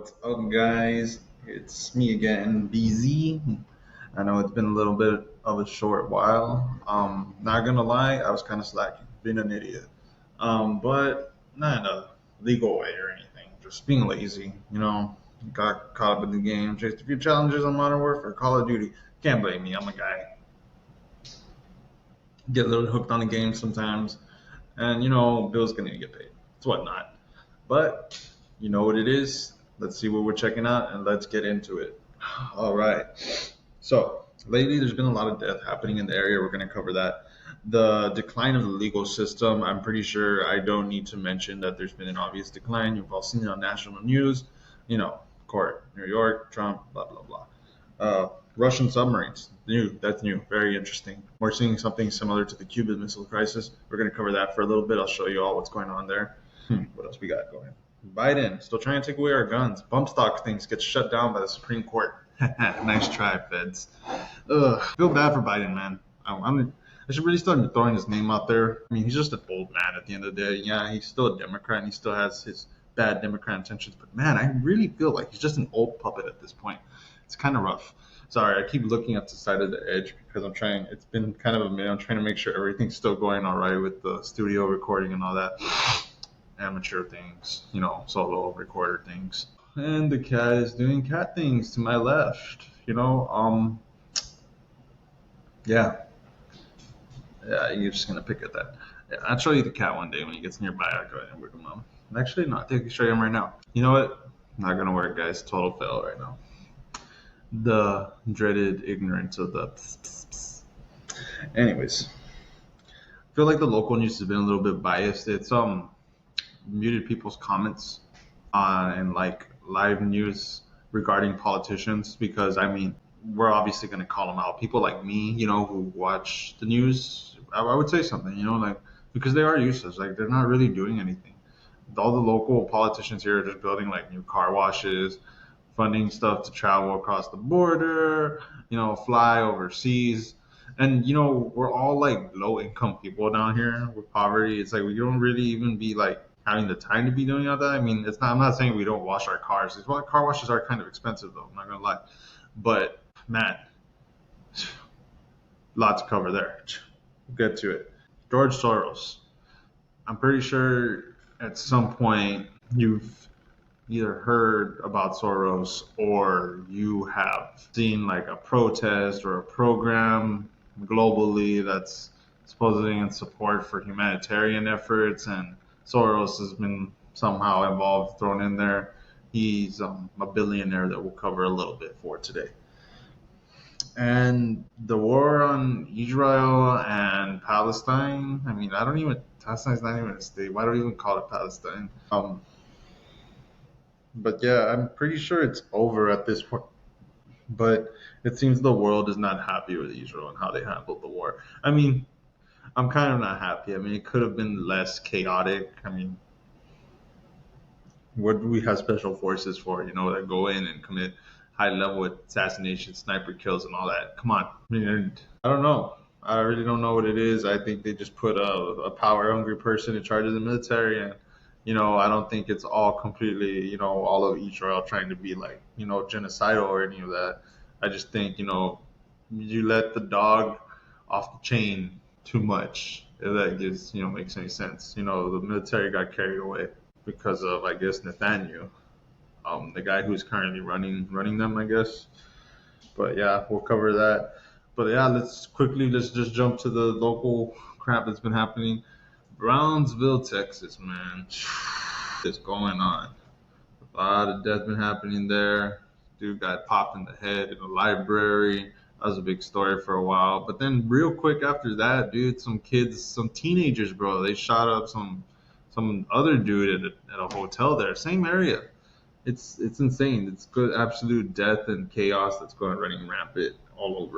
What's up, guys? It's me again, BZ. I know it's been a little bit of a short while. Not gonna lie, I was kind of slacking, being an idiot. But not in a legal way or anything. Just being lazy. Got caught up in the game, chased a few challenges on Modern Warfare, Call of Duty. Can't blame me. I'm a guy. Get a little hooked on the game sometimes, and bills gonna get paid. It's whatnot. But you know what it is. Let's see what we're checking out and let's get into it. All right. So, lately there's been a lot of death happening in the area. We're going to cover that. The decline of the legal system. I'm pretty sure I don't need to mention that there's been an obvious decline. You've all seen it on national news. Court, New York, Trump, blah, blah, blah. Russian submarines. New. That's new. Very interesting. We're seeing something similar to the Cuban Missile Crisis. We're going to cover that for a little bit. I'll show you all what's going on there. What else we got going? Biden still trying to take away our guns. Bump stock things gets shut down by the Supreme Court. Nice try, feds. Ugh, feel bad for Biden, man. I should really start throwing his name out there. I mean, he's just an old man at the end of the day. Yeah, he's still a Democrat and he still has his bad Democrat intentions. But man, I really feel like he's just an old puppet at this point. It's kind of rough. Sorry, I keep looking at the side of the edge because I'm trying. It's been kind of a minute. I'm trying to make sure everything's still going all right with the studio recording and all that. Amateur things, solo recorder things. And the cat is doing cat things to my left. Yeah. Yeah, you're just gonna pick at that. Yeah, I'll show you the cat one day when he gets nearby. I'll go ahead and work him out. Actually, no, I think I can show you him right now. You know what? Not gonna work, guys. Total fail right now. The dreaded ignorance of the pss, pss, pss. Anyways, I feel like the local news has been a little bit biased. It's muted people's comments and like live news regarding politicians because I mean we're obviously going to call them out. People like me, who watch the news, I would say something, like because they are useless. Like they're not really doing anything. All the local politicians here are just building like new car washes, funding stuff to travel across the border, fly overseas. And we're all like low income people down here with poverty. It's like we don't really even be like having the time to be doing all that. I mean, it's not. I'm not saying we don't wash our cars. Car washes are kind of expensive though. I'm not gonna lie, but man, lot to cover there. We'll get to it. George Soros. I'm pretty sure at some point you've either heard about Soros or you have seen like a protest or a program globally that's supposedly in support for humanitarian efforts, and Soros has been somehow involved, thrown in there. He's a billionaire that we'll cover a little bit for today. And the war on Israel and Palestine, I mean, Palestine's not even a state. Why do we even call it Palestine? But yeah, I'm pretty sure it's over at this point. But it seems the world is not happy with Israel and how they handled the war. I mean, I'm kind of not happy. I mean, it could have been less chaotic. I mean, what do we have special forces for? That go in and commit high level assassination, sniper kills, and all that. Come on. I mean, I don't know. I really don't know what it is. I think they just put a power hungry person in charge of the military, and I don't think it's all completely, all of Israel trying to be like, genocidal or any of that. I just think, you let the dog off the chain too much. If that makes any sense. The military got carried away because of, I guess, Netanyahu, the guy who's currently running them, I guess. But yeah, we'll cover that. But yeah, let's just jump to the local crap that's been happening. Brownsville, Texas, man. What's going on? A lot of death been happening there. Dude got popped in the head in a library. That was a big story for a while. But then real quick after that, dude, some teenagers, bro, they shot up some other dude at a hotel there, same area. It's insane. It's good, absolute death and chaos that's going running rampant all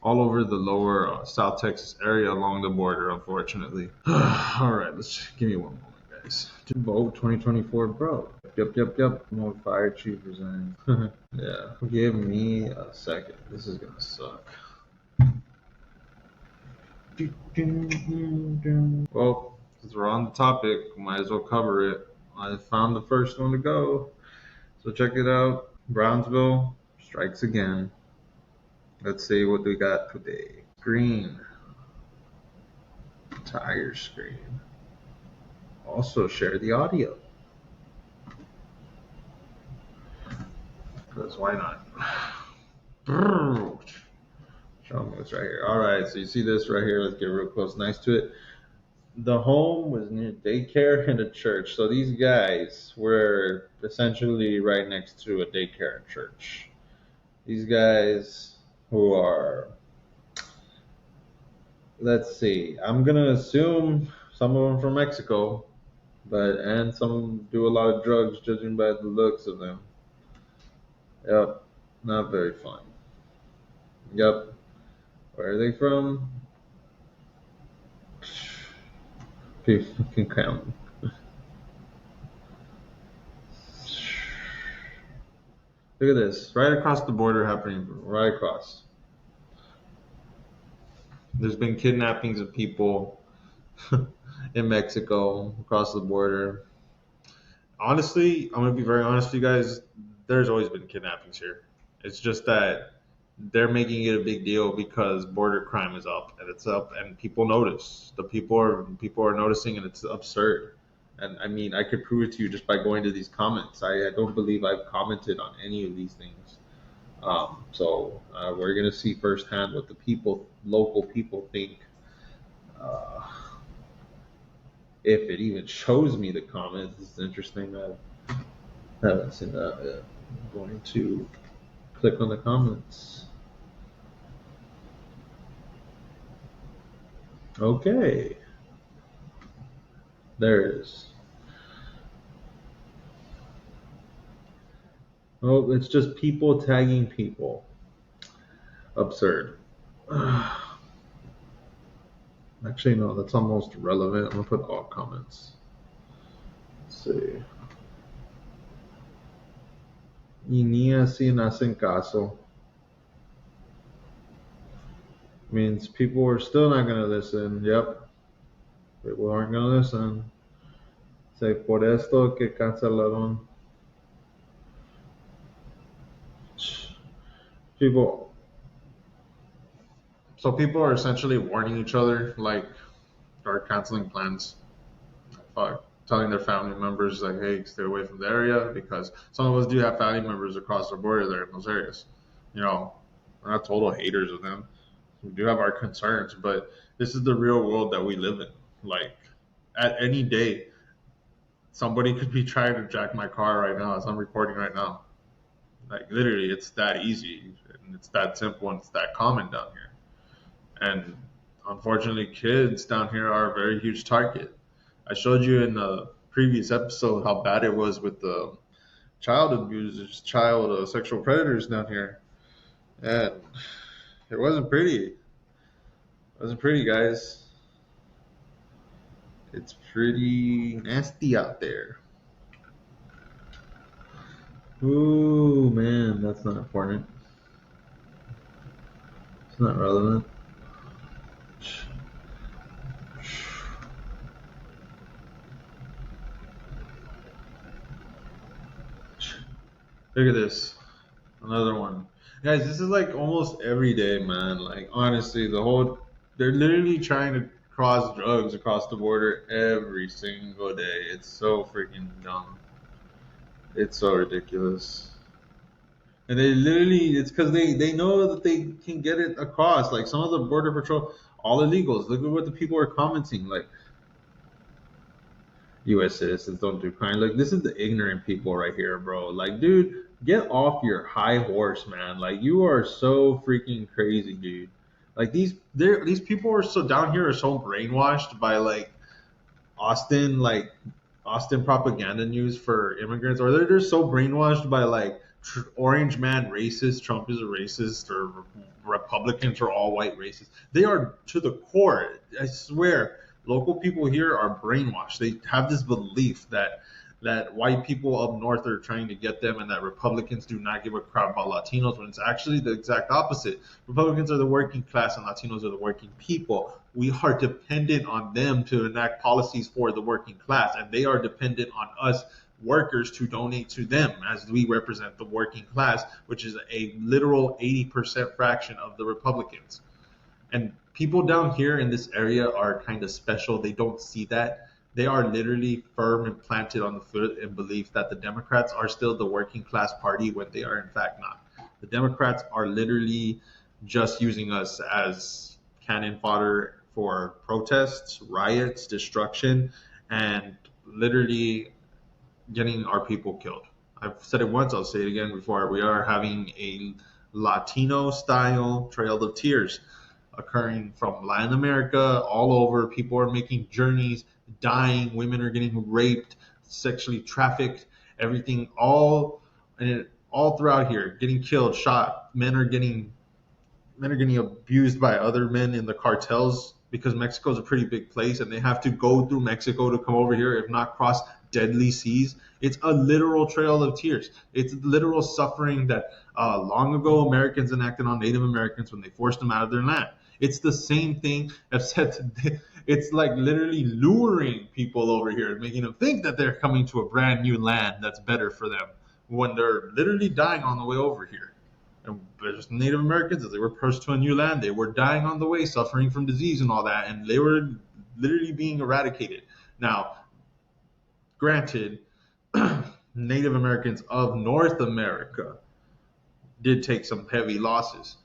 over the lower South Texas area along the border, unfortunately. All right, let's give me one moment, guys. To vote 2024, bro. Yep. No fire chief resigns. Yeah, give me a second. This is gonna suck. Well, since we're on the topic, might as well cover it. I found the first one to go. So check it out. Brownsville strikes again. Let's see what we got today. Screen. Tiger screen. Also share the audio. Because why not? Show me what's right here. All right, so you see this right here. Let's get real close, nice to it. The home was near daycare and a church. So these guys were essentially right next to a daycare and church. These guys who are, let's see, I'm gonna assume some of them from Mexico, and some do a lot of drugs, judging by the looks of them. Yep, not very fun. Yep, where are they from? People can count. Look at this, right across the border happening, right across. There's been kidnappings of people in Mexico across the border. Honestly, I'm gonna be very honest with you guys. There's always been kidnappings here. It's just that they're making it a big deal because border crime is up and it's up and people notice. The people are noticing and it's absurd. And I mean, I could prove it to you just by going to these comments. I don't believe I've commented on any of these things. So we're gonna see firsthand what the local people think. Uh, if it even shows me the comments, it's interesting. I haven't seen that yet. I'm going to click on the comments. Okay, there it is. Oh, it's just people tagging people. Absurd. Actually, no, that's almost irrelevant. I'm gonna put all comments. Let's see. Y ni así no hacen caso. Means people are still not gonna listen. Yep. People aren't gonna listen. Say, por esto que cancelaron. People. So people are essentially warning each other, like, are canceling plans, telling their family members, like, hey, stay away from the area because some of us do have family members across the border there in those areas. You know, we're not total haters of them. We do have our concerns, but this is the real world that we live in. Like, at any day, somebody could be trying to jack my car right now as I'm recording right now. Like, literally, it's that easy and it's that simple and it's that common down here. And unfortunately, kids down here are a very huge target. I showed you in the previous episode how bad it was with the child abusers, child sexual predators down here, and it wasn't pretty. It wasn't pretty, guys. It's pretty nasty out there. Ooh, man, that's not important. It's not relevant. Look at this. Another one. Guys, this is like almost every day, man. Like, honestly, they're literally trying to cross drugs across the border every single day. It's so freaking dumb. It's so ridiculous. And it's because they know that they can get it across. Like, some of the border patrol, all illegals. Look at what the people are commenting. Like, U.S. citizens don't do crime. Like, this is the ignorant people right here, bro. Like, dude, get off your high horse, man. Like, you are so freaking crazy, dude. Like, these people are so down here are so brainwashed by like Austin propaganda news for immigrants, or they're just so brainwashed by like orange man racist, Trump is a racist, or Republicans are all white racists. They are to the core. I swear, local people here are brainwashed. They have this belief that white people up north are trying to get them and that Republicans do not give a crap about Latinos when it's actually the exact opposite. Republicans are the working class and Latinos are the working people. We are dependent on them to enact policies for the working class, and they are dependent on us workers to donate to them, as we represent the working class, which is a literal 80% fraction of the Republicans. And people down here in this area are kind of special. They don't see that. They are literally firm and planted on the foot in belief that the Democrats are still the working class party when they are in fact not. The Democrats are literally just using us as cannon fodder for protests, riots, destruction, and literally getting our people killed. I've said it once, I'll say it again before. We are having a Latino style Trail of Tears occurring from Latin America all over. People are making journeys, dying, women are getting raped, sexually trafficked, everything all throughout here, getting killed, shot. Men are getting abused by other men in the cartels because Mexico is a pretty big place and they have to go through Mexico to come over here, if not cross deadly seas. It's a literal trail of tears. It's literal suffering that long ago Americans enacted on Native Americans when they forced them out of their land. It's the same thing I've said today. It's like literally luring people over here, making them think that they're coming to a brand new land that's better for them when they're literally dying on the way over here. And there's Native Americans, as they were pushed to a new land, they were dying on the way, suffering from disease and all that, and they were literally being eradicated. Now, granted, Native Americans of North America did take some heavy losses,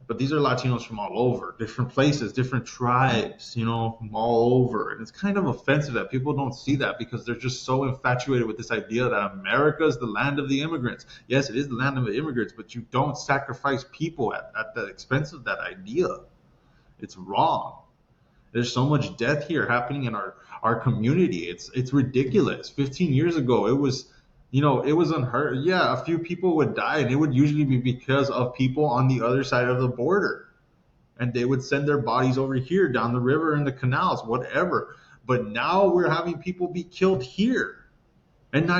but these are Latinos from all over, different places, different tribes, from all over. And it's kind of offensive that people don't see that because they're just so infatuated with this idea that America is the land of the immigrants. Yes, it is the land of the immigrants, but you don't sacrifice people at the expense of that idea. It's wrong. There's so much death here happening in our community. It's ridiculous. 15 years ago, it was unheard. Yeah, a few people would die, and it would usually be because of people on the other side of the border. And they would send their bodies over here, down the river, in the canals, whatever. But now we're having people be killed here. And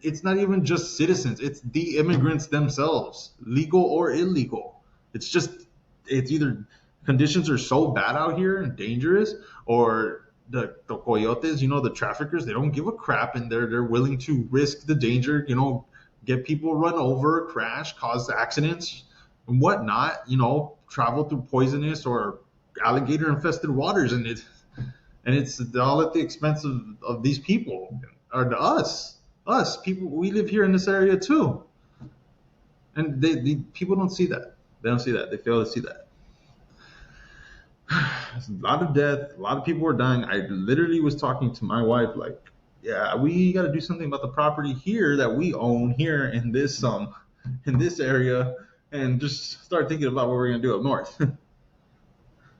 it's not even just citizens, it's the immigrants themselves, legal or illegal. It's either conditions are so bad out here and dangerous, or the coyotes, the traffickers, they don't give a crap, and they're willing to risk the danger, get people run over, crash, cause accidents and whatnot, travel through poisonous or alligator infested waters, and it's all at the expense of these people, or to us people. We live here in this area too, and the people don't see that. They don't see that. They fail to see that. There's a lot of death. A lot of people are dying. I literally was talking to my wife, like, yeah, we got to do something about the property here that we own here in this area, and just start thinking about what we're gonna do up north.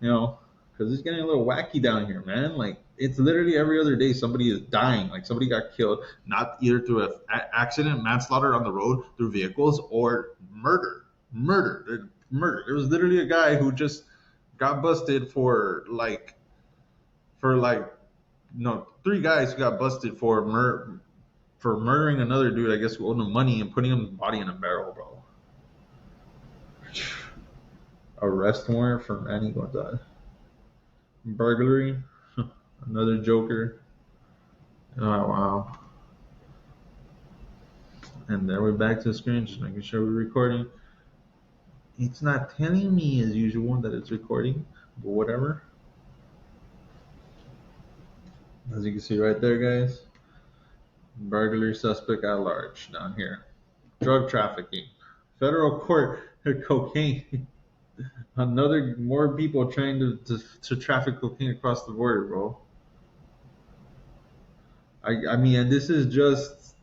Because it's getting a little wacky down here, man. Like, it's literally every other day somebody is dying. Like, somebody got killed, not either through an accident, manslaughter on the road, through vehicles, or murder. Murder. There was literally a guy who just got busted for three guys who got busted for murdering another dude, I guess, who owed him money, and putting his body in a barrel, bro. Arrest warrant for Manny Gonzalez. Burglary. Another joker. Oh, wow. And then we're back to the screen, just making sure we're recording. It's not telling me as usual that it's recording, but whatever. As you can see right there, guys, burglary suspect at large down here. Drug trafficking. Federal court, cocaine. More people trying to traffic cocaine across the border, bro. I mean, and this is just,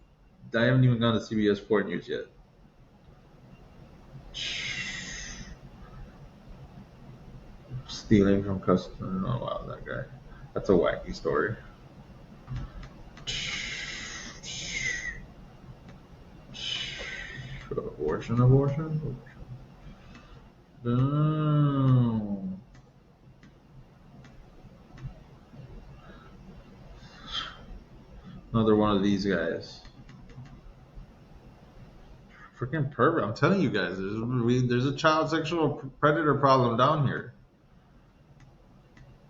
I haven't even gone to CBS 4 News yet. Stealing from customers. Oh, wow, that guy. That's a wacky story. Abortion. Boom. Another one of these guys. Freaking pervert. I'm telling you guys, there's a child sexual predator problem down here.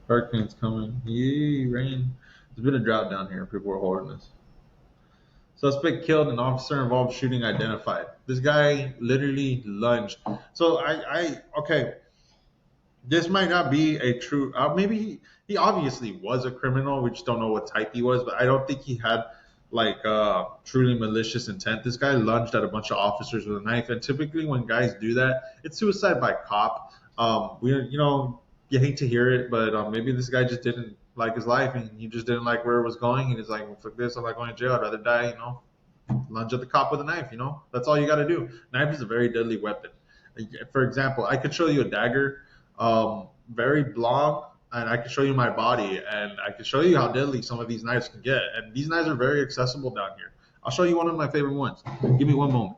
Hurricane's coming. Yay, rain. There's been a drought down here. People are hoarding this. Suspect killed, an officer involved shooting identified. This guy literally lunged. So okay, this might not be a true. Maybe he obviously was a criminal. We just don't know what type he was, but I don't think he had like truly malicious intent. This guy lunged at a bunch of officers with a knife, and typically when guys do that, it's suicide by cop. You hate to hear it, but maybe this guy just didn't like his life, and he just didn't like where it was going. And he's like, well, fuck this, I'm not going to jail. I'd rather die. Lunge at the cop with a knife. That's all you got to do. Knife is a very deadly weapon. For example, I could show you a dagger, very long, and I could show you my body, and I could show you how deadly some of these knives can get. And these knives are very accessible down here. I'll show you one of my favorite ones. Give me one moment.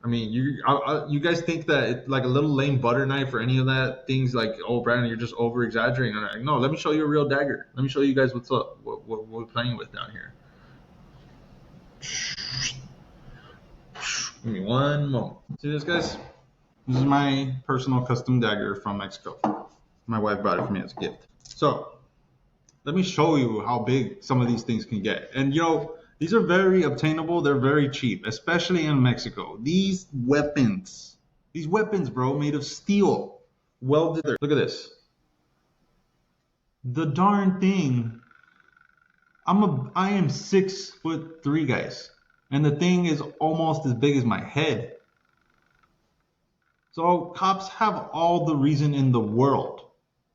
I mean, you guys think that it's like a little lame butter knife or any of that things like, oh, Brandon, you're just over exaggerating. Like, no, let me show you a real dagger. Let me show you guys what's up, what we're playing with down here. Give me one moment. See this, guys? This is my personal custom dagger from Mexico. My wife brought it for me as a gift. So let me show you how big some of these things can get. And these are very obtainable. They're very cheap, especially in Mexico. These weapons, bro, made of steel, welded. Look at this. The darn thing. I am 6'3", guys, and the thing is almost as big as my head. So cops have all the reason in the world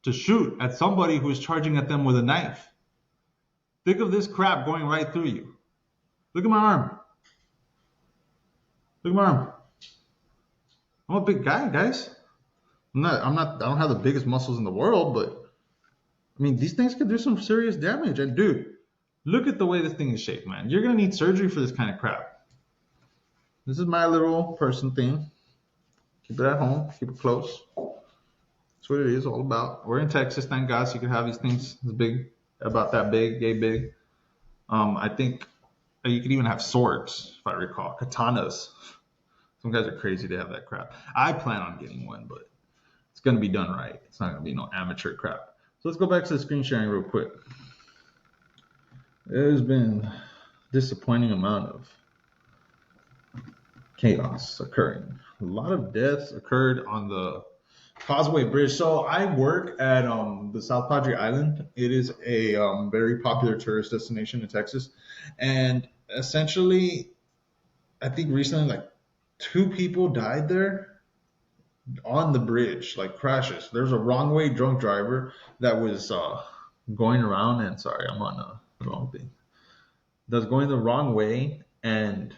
to shoot at somebody who is charging at them with a knife. Think of this crap going right through you. Look at my arm. Look at my arm. I'm a big guy, guys. I don't have the biggest muscles in the world, but I mean, these things could do some serious damage. And dude, look at the way this thing is shaped, man. You're gonna need surgery for this kind of crap. This is my little person thing. Keep it at home. Keep it close. That's what it is all about. We're in Texas, thank God, so you can have these things as big, about that big, yay big. I think you can even have swords, if I recall, katanas. Some guys are crazy to have that crap. I plan on getting one, but it's going to be done right. It's not going to be no amateur crap. So let's go back to the screen sharing real quick. There's been a disappointing amount of chaos occurring. A lot of deaths occurred on the Causeway Bridge. So I work at the South Padre Island. It is a very popular tourist destination in Texas. And essentially, I think recently, like 2 people died there on the bridge, like crashes. There's a wrong way drunk driver that was going around, and sorry, I'm on the wrong thing. That's going the wrong way, and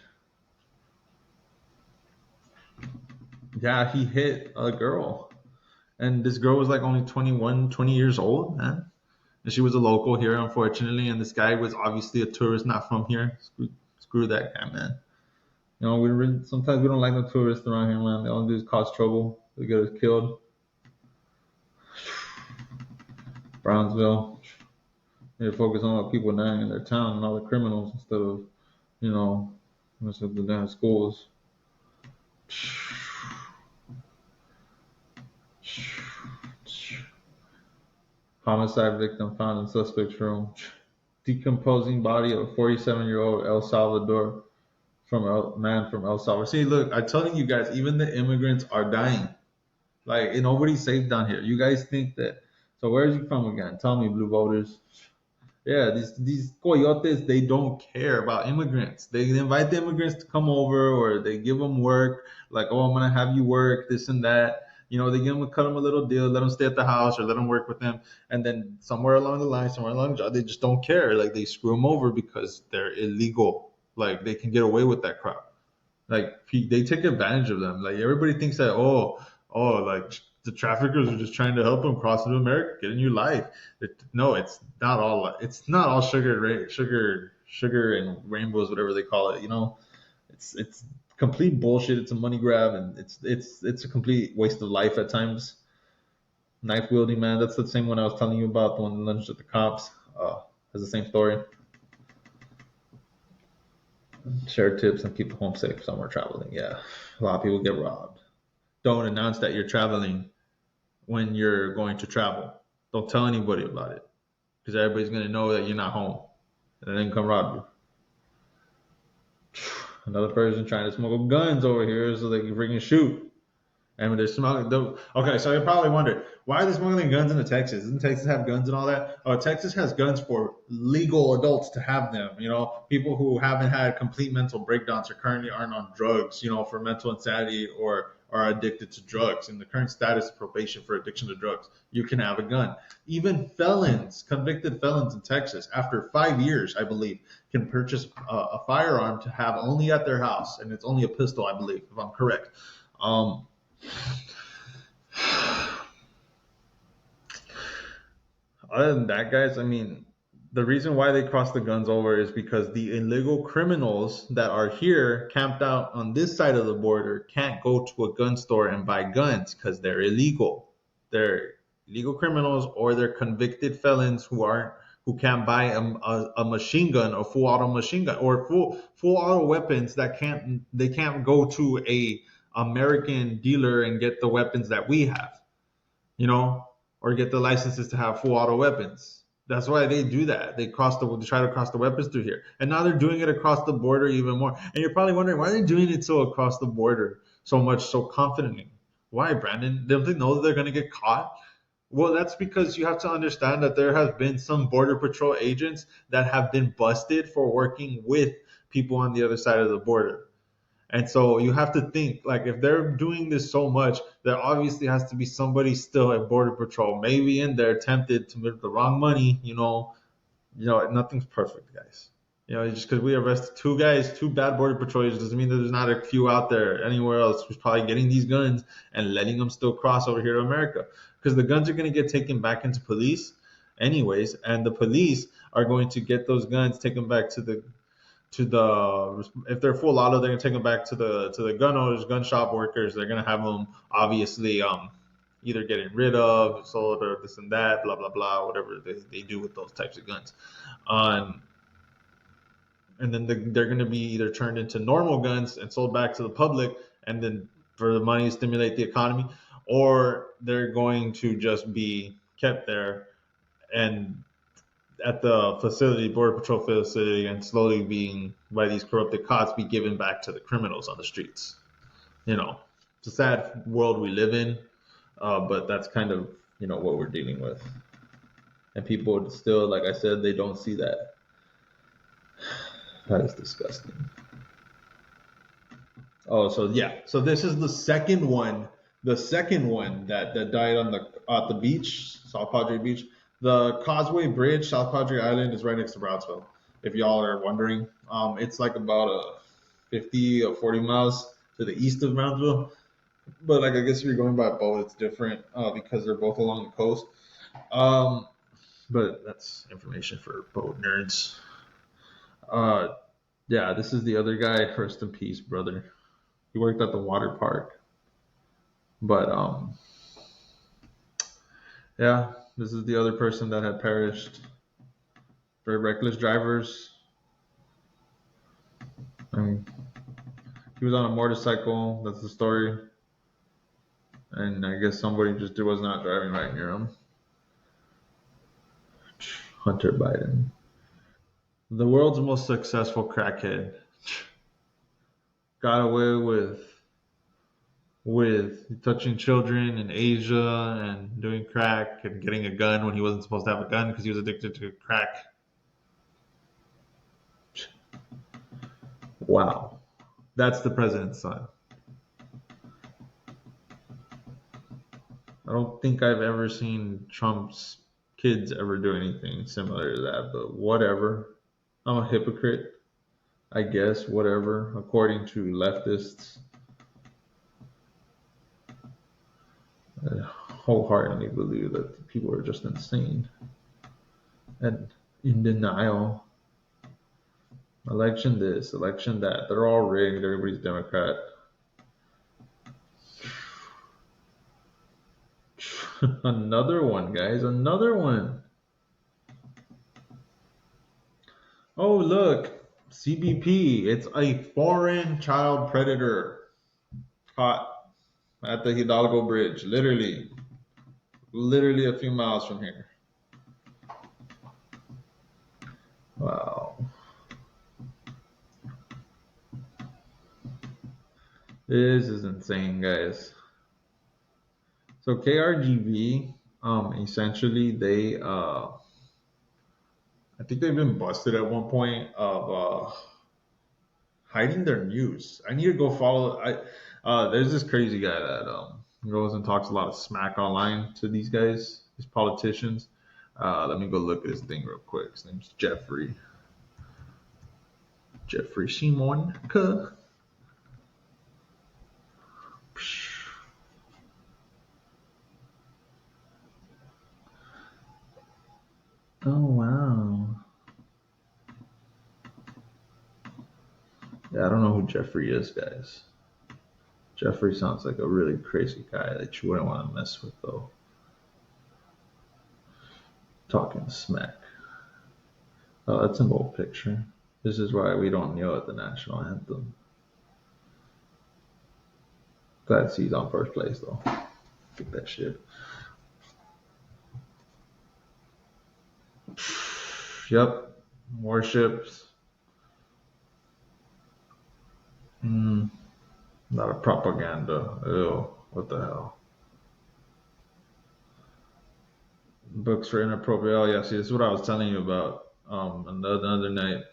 yeah, he hit a girl. And this girl was like only 21, 20 years old, man. And she was a local here, unfortunately. And this guy was obviously a tourist, not from here. Screw that guy, man. Sometimes we don't like the tourists around here, man. They all do is cause trouble. They get us killed. Brownsville. They focus on what people dying in their town and all the criminals instead of, messing up the damn schools. Homicide victim found in suspect's room. Decomposing body of a 47-year-old man from El Salvador. See, look, I'm telling you guys, even the immigrants are dying. Like, nobody's safe down here. You guys think that. So where's you from again? Tell me, blue voters. Yeah, these coyotes, they don't care about immigrants. They invite the immigrants to come over, or they give them work. Like, oh, I'm going to have you work, this and that. They cut them a little deal, let them stay at the house or let them work with them. And then somewhere along the line, they just don't care. Like, they screw them over because they're illegal. Like, they can get away with that crap. Like, they take advantage of them. Like, everybody thinks that, like the traffickers are just trying to help them cross into America, get a new life. No, it's not all sugar and rainbows, whatever they call it. It's complete bullshit. It's a money grab, and it's a complete waste of life at times. Knife wielding man, that's the same one I was telling you about, the one that lunged at the cops. Has the same story. Share tips and keep home safe somewhere traveling. Yeah, a lot of people get robbed. Don't announce that you're traveling when you're going to travel. Don't tell anybody about it. because everybody's gonna know that you're not home, and then come rob you. Another person trying to smuggle guns over here so they can freaking shoot. And they're smuggling. Okay, so you probably wondered why are they smuggling guns into Texas? Doesn't Texas have guns and all that? Oh, Texas has guns for legal adults to have them. People who haven't had complete mental breakdowns or currently aren't on drugs. For mental insanity or are addicted to drugs. In the current status of probation for addiction to drugs, you can have a gun. Even felons, convicted felons in Texas, after 5 years, I believe, can purchase a firearm to have only at their house, and it's only a pistol, I believe, if I'm correct. Um, Other than that, guys, I mean, the reason why they cross the guns over is because the illegal criminals that are here camped out on this side of the border can't go to a gun store and buy guns because they're illegal. They're illegal criminals or they're convicted felons who can't buy a machine gun, a full auto machine gun, or full auto weapons they can't go to a American dealer and get the weapons that we have, you know, or get the licenses to have full auto weapons. That's why they do that. They try to cross the weapons through here, and now they're doing it across the border even more. And you're probably wondering why they're doing it so across the border so much, so confidently. Why, Brandon? Don't they know that they're going to get caught? Well, that's because you have to understand that there have been some border patrol agents that have been busted for working with people on the other side of the border. And so you have to think, like, if they're doing this so much, there obviously has to be somebody still at Border Patrol, maybe in there tempted to make the wrong money. Nothing's perfect, guys. Just because we arrested two guys, two bad Border Patrol agents, doesn't mean that there's not a few out there anywhere else who's probably getting these guns and letting them still cross over here to America. Because the guns are going to get taken back into police anyways, and the police are going to get those guns taken back if they're full auto, they're gonna take them back to the gun owners, gun shop workers. They're gonna have them obviously either getting rid of, sold, or this and that, blah blah blah, whatever they do with those types of guns. Um, and then they're gonna be either turned into normal guns and sold back to the public, and then for the money to stimulate the economy, or they're going to just be kept there and at the facility, Border Patrol facility, and slowly being by these corrupted cops be given back to the criminals on the streets. It's a sad world we live in, but that's kind of what we're dealing with. And people still, like I said, they don't see that. That is disgusting. Oh, so yeah, so this is the second one that died at the beach, South Padre Beach. The Causeway Bridge, South Padre Island, is right next to Brownsville. If y'all are wondering, it's like about 50 or 40 miles to the east of Brownsville. But like I guess if you're going by boat, it's different because they're both along the coast. But that's information for boat nerds. Yeah, this is the other guy. Rest in peace, brother. He worked at the water park. But yeah, this is the other person that had perished. Very reckless drivers. I mean, he was on a motorcycle. That's the story. And I guess somebody just was not driving right near him. Hunter Biden, the world's most successful crackhead, got away with touching children in Asia and doing crack and getting a gun when he wasn't supposed to have a gun because he was addicted to crack. Wow. That's the president's son. I don't think I've ever seen Trump's kids ever do anything similar to that, but whatever. I'm a hypocrite, I guess, whatever, according to leftists. I wholeheartedly believe that people are just insane and in denial. Election this, election that. They're all rigged. Everybody's Democrat. Another one, guys. Another one. Oh, look. CBP. It's a foreign child predator caught at the Hidalgo Bridge. Literally a few miles from here. Wow, this is insane, guys. So KRGV, essentially I think they've been busted at one point of hiding their news. I need to go follow. There's this crazy guy that goes and talks a lot of smack online to these guys, these politicians. Let me go look at his thing real quick. His name's Jeffrey Simon. Oh wow. Yeah, I don't know who Jeffrey is, guys. Jeffrey sounds like a really crazy guy that you wouldn't want to mess with, though. Talking smack. Oh, that's an old picture. This is why we don't kneel at the national anthem. Glad he's on first place, though. Fuck that shit. Yep. Warships. A lot of propaganda. Ew. What the hell? Books for inappropriate. Oh, yeah. See, this is what I was telling you about another night.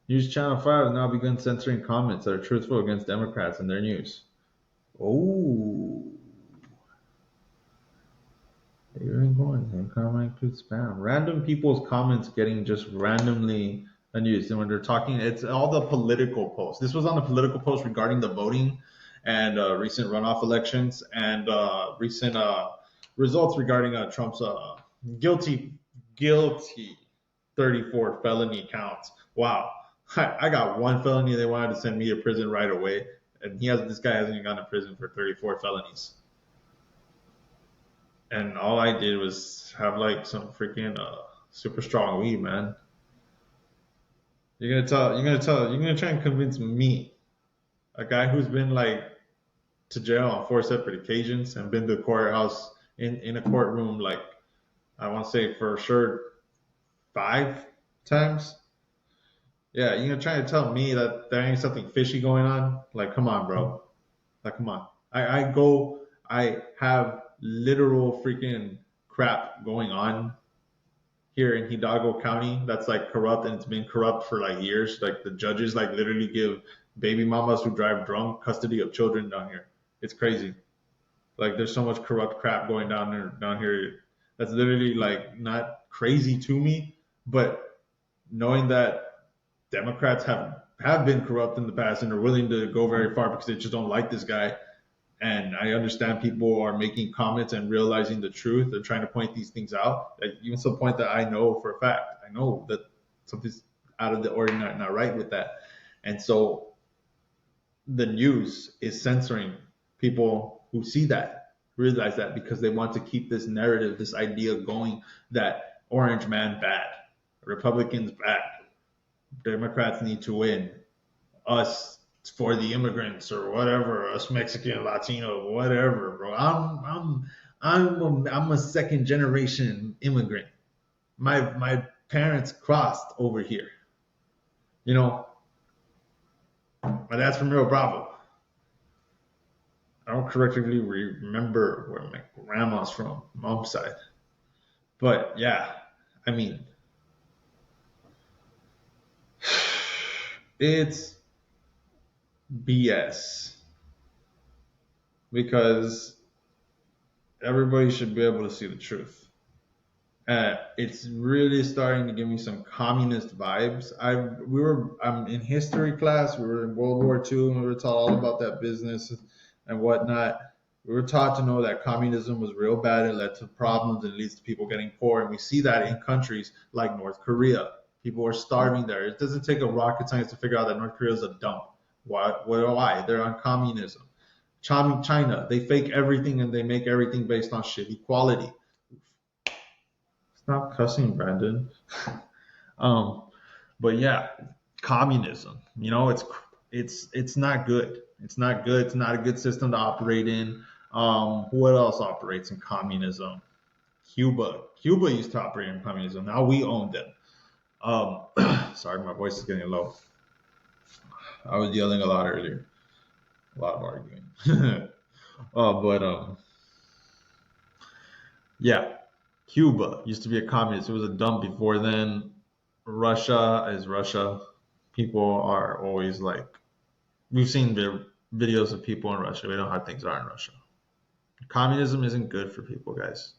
News Channel 5 has now begun censoring comments that are truthful against Democrats in their news. Oh. You're going there. Comment includes spam. Random people's comments getting just randomly unused. And when they're talking, it's all the political posts. This was on the political post regarding the voting and recent runoff elections and recent results regarding Trump's guilty 34 felony counts. Wow. I got one felony. They wanted to send me to prison right away. And this guy hasn't even gone to prison for 34 felonies. And all I did was have like some freaking super strong weed, man. You're gonna try and convince me, a guy who's been like to jail on 4 separate occasions and been to the courthouse in a courtroom like I want to say for sure 5 times. Yeah, you're gonna try to tell me that there ain't something fishy going on? Like, come on, bro. Like, come on. I have literal freaking crap going on here in Hidalgo County that's like corrupt and it's been corrupt for like years. Like the judges like literally give baby mamas who drive drunk custody of children down here. It's crazy. Like there's so much corrupt crap going down here. That's literally like not crazy to me, but knowing that Democrats have been corrupt in the past and are willing to go very far because they just don't like this guy. And I understand people are making comments and realizing the truth and trying to point these things out. Like, even to the point that I know for a fact, I know that something's out of the ordinary, not right with that. And so the news is censoring people who see that, realize that because they want to keep this narrative, this idea going that orange man bad, Republicans bad, Democrats need to win, us for the immigrants or whatever, us Mexican, Latino, whatever, bro. I'm a second generation immigrant. My parents crossed over here. You know, my dad's from Rio Bravo. I don't correctly remember where my grandma's from, mom's side. But yeah, I mean, it's BS because everybody should be able to see the truth. It's really starting to give me some communist vibes. I'm in history class. We were in World War II, and we were taught all about that business and whatnot. We were taught to know that communism was real bad. It led to problems and leads to people getting poor, and we see that in countries like North Korea. People are starving there. It doesn't take a rocket science to figure out that North Korea is a dump. Why? They're on communism. China, they fake everything and they make everything based on shitty quality. Stop cussing, Brandon. um, but yeah, communism. You know, it's not good. It's not good. It's not a good system to operate in. What else operates in communism? Cuba. Cuba used to operate in communism. Now we own them. Um, sorry, my voice is getting low. I was yelling a lot earlier, a lot of arguing. But yeah, Cuba used to be a communist. It was a dump before then. Russia is Russia. People are always like, we've seen videos of people in Russia. We know how things are in Russia. Communism isn't good for people, guys.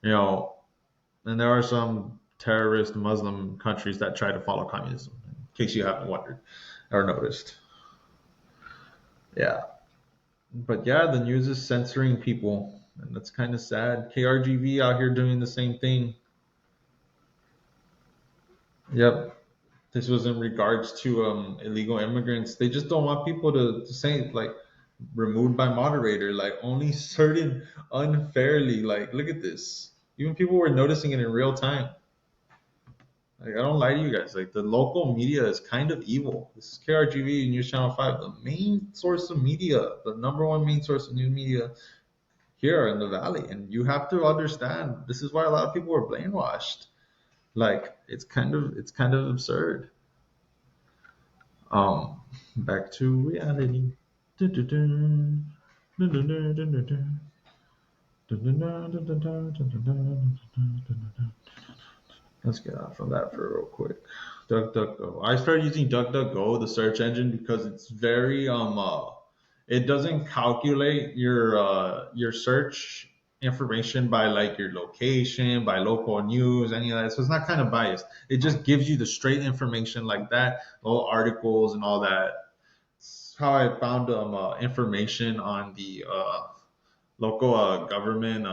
You know, and there are some terrorist Muslim countries that try to follow communism, in case you haven't wondered or noticed. Yeah. But yeah, the news is censoring people, and that's kind of sad. KRGV out here doing the same thing. Yep. This was in regards to illegal immigrants. They just don't want people to say, like, removed by moderator, like only certain unfairly. Like, look at this. Even people were noticing it in real time. Like, I don't lie to you guys. Like, the local media is kind of evil. This is KRGV News Channel 5, the main source of media, the number one main source of news media here in the valley. And you have to understand, this is why a lot of people were brainwashed. Like, it's kind of absurd. Back to reality. Dun-dun-dun. Dun-dun-dun-dun-dun-dun. Dun-dun-dun-dun-dun-dun-dun-dun-dun-dun. Let's get off of that for real quick. DuckDuckGo. I started using DuckDuckGo, the search engine, because it's very it doesn't calculate your search information by like your location, by local news, any of that. So it's not kind of biased. It just gives you the straight information like that, all articles and all that. It's how I found information on the local government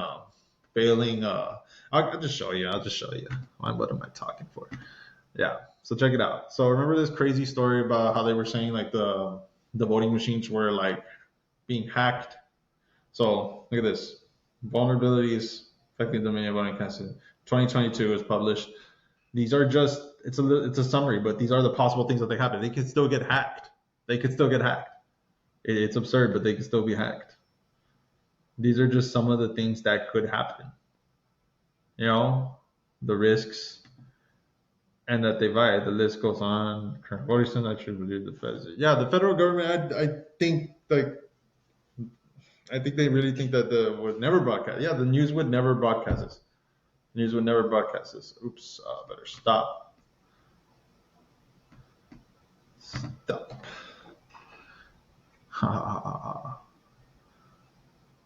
failing. I'll just show you. I'll just show you. What am I talking for? Yeah. So check it out. So remember this crazy story about how they were saying like the voting machines were like being hacked. So look at this. Vulnerabilities affecting the Dominion voting council. 2022 is published. These are just it's a summary, but these are the possible things that they happen. They could still get hacked. They could still get hacked. It's absurd, but they can still be hacked. These are just some of the things that could happen. You know, the risks, and that they violate. The list goes on. Current voting system, I should believe the feds. Yeah, the federal government. I think they really think that the would never broadcast. Yeah, the news would never broadcast this. The news would never broadcast this. Oops, better stop. Stop. Ha ha ha ha.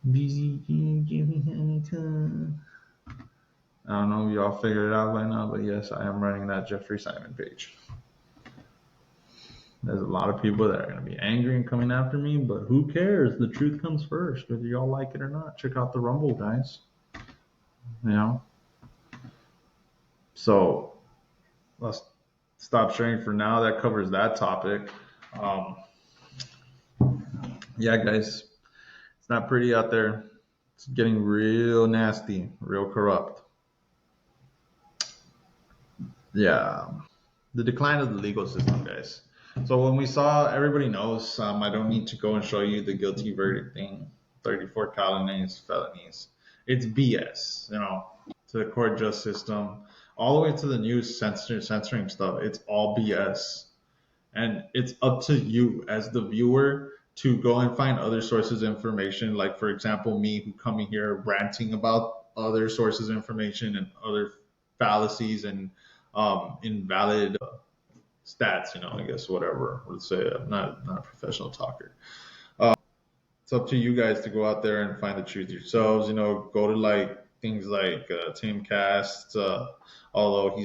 Busy, give me anytime. I don't know if y'all figured it out by now, but yes, I am running that Jeffrey Simon page. There's a lot of people that are going to be angry and coming after me, but who cares? The truth comes first, whether y'all like it or not. Check out the Rumble, guys. You know? So let's stop sharing for now. That covers that topic. Um, yeah, guys, it's not pretty out there. It's getting real nasty, real corrupt. Yeah. The decline of the legal system, guys. So when we saw, everybody knows, I don't need to go and show you the guilty verdict thing, 34 felonies. It's BS, to the court justice system, all the way to the news censoring stuff. It's all BS. And it's up to you as the viewer to go and find other sources of information. Like, for example, me who coming here ranting about other sources of information and other fallacies and invalid stats, I guess, whatever. Let's say I'm not a professional talker. It's up to you guys to go out there and find the truth yourselves. Go to like things like Tim Cast, although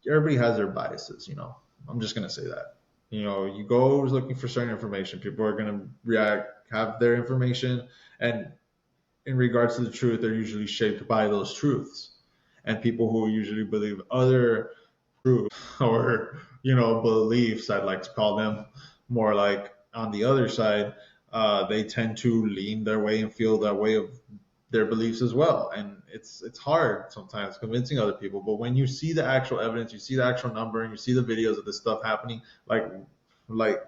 everybody has their biases. I'm just gonna say that. You go looking for certain information. People are gonna have their information, and in regards to the truth, they're usually shaped by those truths. And people who usually believe other truths or beliefs, I'd like to call them, more like on the other side, they tend to lean their way and feel that way of their beliefs as well. And it's hard sometimes convincing other people. But when you see the actual evidence, you see the actual number, and you see the videos of this stuff happening, like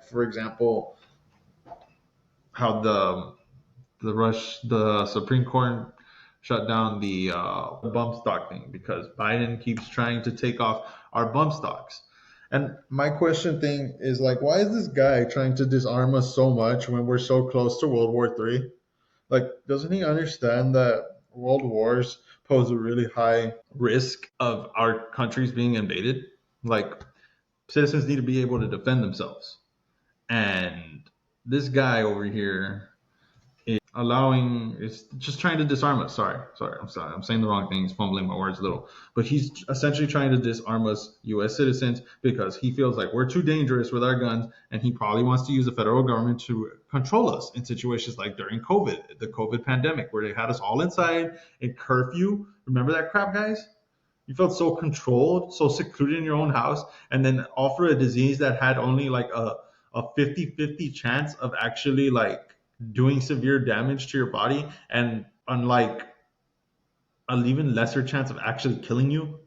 for example, how the Supreme Court shut down the bump stock thing because Biden keeps trying to take off our bump stocks. And my question thing is like, why is this guy trying to disarm us so much when we're so close to World War III? Like, doesn't he understand that world wars pose a really high risk of our countries being invaded? Like, citizens need to be able to defend themselves. And this guy over here is just trying to disarm us. Sorry, I'm saying the wrong thing. He's fumbling my words a little, but he's essentially trying to disarm us U.S. citizens because he feels like we're too dangerous with our guns, and he probably wants to use the federal government to control us in situations like during COVID, the COVID pandemic, where they had us all inside in curfew. Remember that crap, guys? You felt so controlled, so secluded in your own house, and then offer a disease that had only like a 50-50 chance of actually like doing severe damage to your body, and unlike an even lesser chance of actually killing you.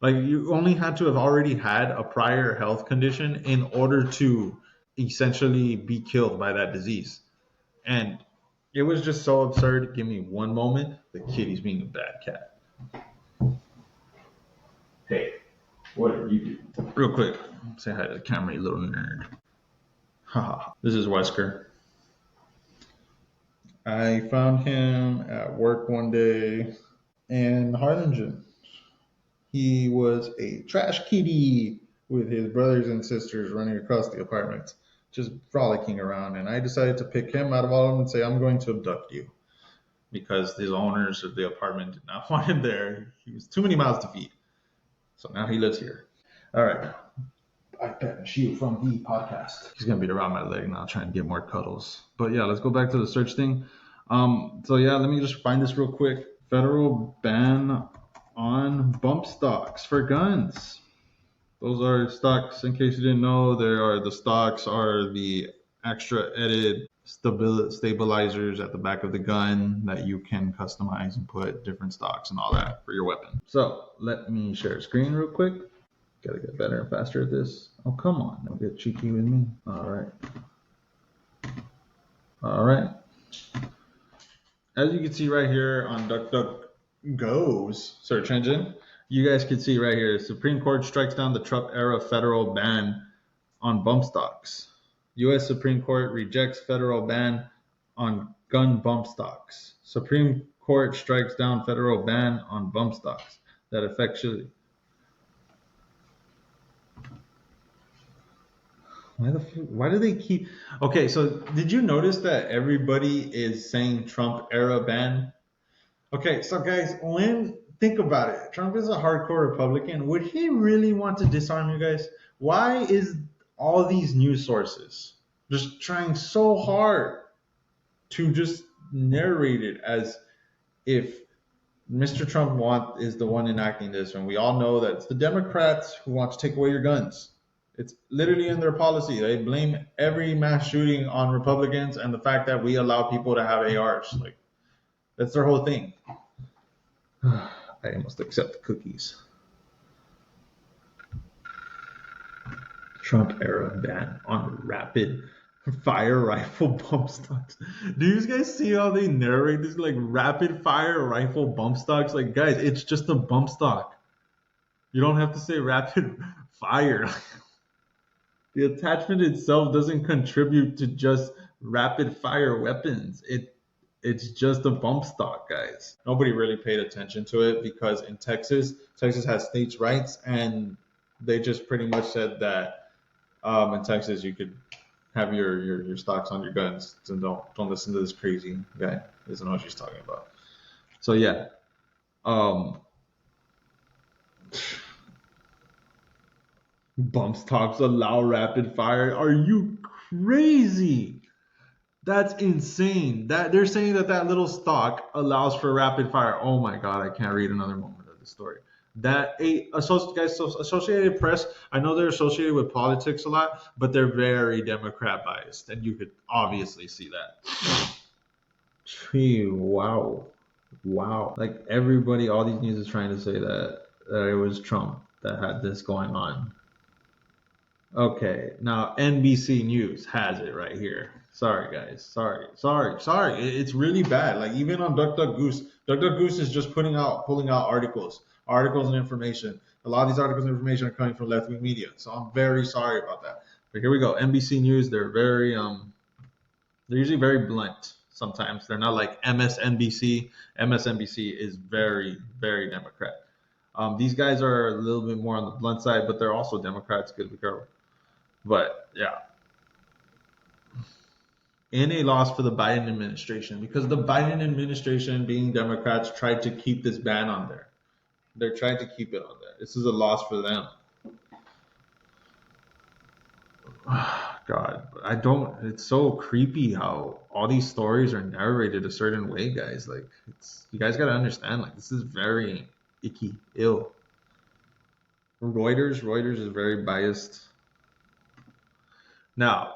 Like, you only had to have already had a prior health condition in order to essentially be killed by that disease. And it was just so absurd. Give me one moment. The kitty's being a bad cat. Hey, what are you doing? Real quick, say hi to the camera, you little nerd. Haha. This is Wesker. I found him at work one day in Harlingen. He was a trash kitty with his brothers and sisters running across the apartment, just frolicking around. And I decided to pick him out of all of them and say, I'm going to abduct you. Because the owners of the apartment did not want him there. He was too many mouths to feed. So now he lives here. All right. I banish you from the podcast. He's gonna be around my leg now, trying to get more cuddles. But yeah, let's go back to the search thing. So yeah, let me just find this real quick. Federal ban on bump stocks for guns. Those are stocks. In case you didn't know, the stocks are the extra added stabilizers at the back of the gun that you can customize and put different stocks and all that for your weapon. So let me share a screen real quick. Gotta get better and faster at this. Oh, come on. Don't get cheeky with me. All right. As you can see right here on DuckDuckGo's search engine, you guys can see right here, Supreme Court strikes down the Trump-era federal ban on bump stocks. U.S. Supreme Court rejects federal ban on gun bump stocks. Supreme Court strikes down federal ban on bump stocks that effectually... Why do they keep... Okay, so did you notice that everybody is saying Trump era ban? Okay, so guys, think about it. Trump is a hardcore Republican. Would he really want to disarm you guys? Why is all these news sources just trying so hard to just narrate it as if Mr. Trump is the one enacting this, and we all know that it's the Democrats who want to take away your guns? It's literally in their policy. They blame every mass shooting on Republicans and the fact that we allow people to have ARs. Like, that's their whole thing. I must accept the cookies. Trump era ban on rapid fire rifle bump stocks. Do you guys see how they narrate this? Like, rapid fire rifle bump stocks? Like, guys, it's just a bump stock. You don't have to say rapid fire. The attachment itself doesn't contribute to just rapid fire weapons. It's just a bump stock, guys. Nobody really paid attention to it because in Texas has states' rights, and they just pretty much said that in Texas you could have your stocks on your guns. So don't listen to this crazy guy. He doesn't know what she's talking about. So yeah. Bump stocks allow rapid fire. Are you crazy? That's insane. That they're saying that little stock allows for rapid fire. Oh my god, I can't read another moment of the story. Associated Press, I know they're associated with politics a lot, but they're very Democrat biased, and you could obviously see that. Wow. Like, everybody, all these news is trying to say that it was Trump that had this going on. Okay, now NBC News has it right here. Sorry, guys. Sorry. It's really bad. Like even on DuckDuckGoose, DuckDuckGoose is just pulling out articles and information. A lot of these articles and information are coming from left wing media. So I'm very sorry about that. But here we go. NBC News. They're usually very blunt. Sometimes they're not like MSNBC. MSNBC is very Democrat. These guys are a little bit more on the blunt side, but they're also Democrats. Good to go. But yeah, and a loss for the Biden administration because the Biden administration, being Democrats, tried to keep this ban on there. They're trying to keep it on there. This is a loss for them. God, I don't. It's so creepy how all these stories are narrated a certain way, guys. Like, it's you guys got to understand. Like, this is very icky, ill. Reuters is very biased. Now,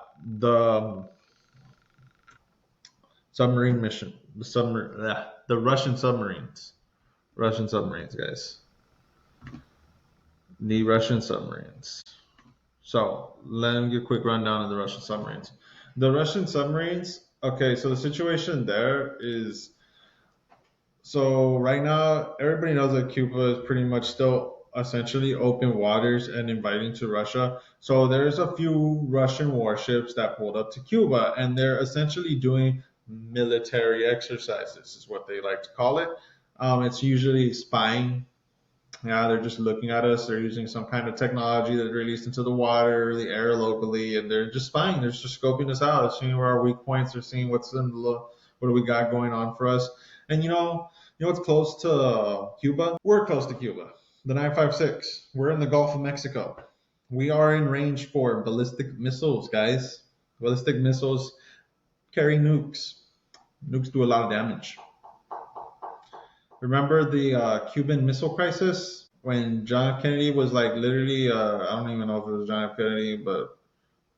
submarine mission, the Russian submarines, guys, the Russian submarines. So let me give a quick rundown of the Russian submarines. The Russian submarines. Okay, so the situation there is so right now everybody knows that Cuba is pretty much still essentially open waters and inviting to Russia. So there's a few Russian warships that pulled up to Cuba, and they're essentially doing military exercises, is what they like to call it. It's usually spying. Yeah, they're just looking at us. They're using some kind of technology that's released into the water, the air locally, and they're just spying. They're just scoping us out, seeing where our weak points. They're seeing what do we got going on for us. And what's close to Cuba? We're close to Cuba. The 956. We're in the Gulf of Mexico. We are in range for ballistic missiles, guys. Ballistic missiles carry nukes. Nukes do a lot of damage. Remember the Cuban Missile Crisis when John F. Kennedy was like literally, I don't even know if it was John F. Kennedy, but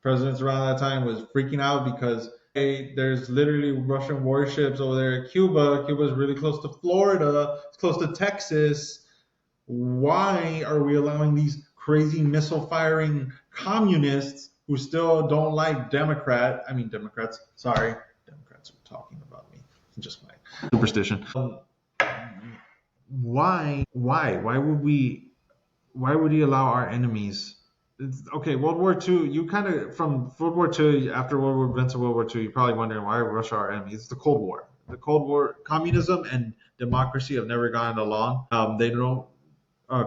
presidents around that time was freaking out because hey, there's literally Russian warships over there at Cuba. Cuba's really close to Florida. It's close to Texas. Why are we allowing these crazy missile firing communists who still don't like Democrats? Sorry, Democrats are talking about me. Just my superstition. Why would he allow our enemies? Okay, World War II. You kind of from World War II after World War events of World War II. You're probably wondering why Russia our enemies. It's the Cold War. The Cold War, communism and democracy have never gotten along. They don't.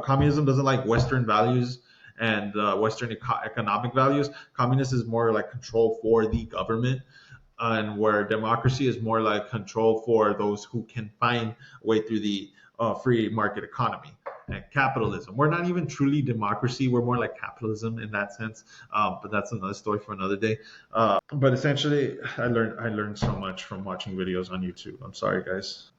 Communism doesn't like Western values and Western economic values. Communist is more like control for the government, and where democracy is more like control for those who can find a way through the free market economy and capitalism. We're not even truly democracy. We're more like capitalism in that sense. But that's another story for another day. But essentially, I learned so much from watching videos on YouTube. I'm sorry, guys.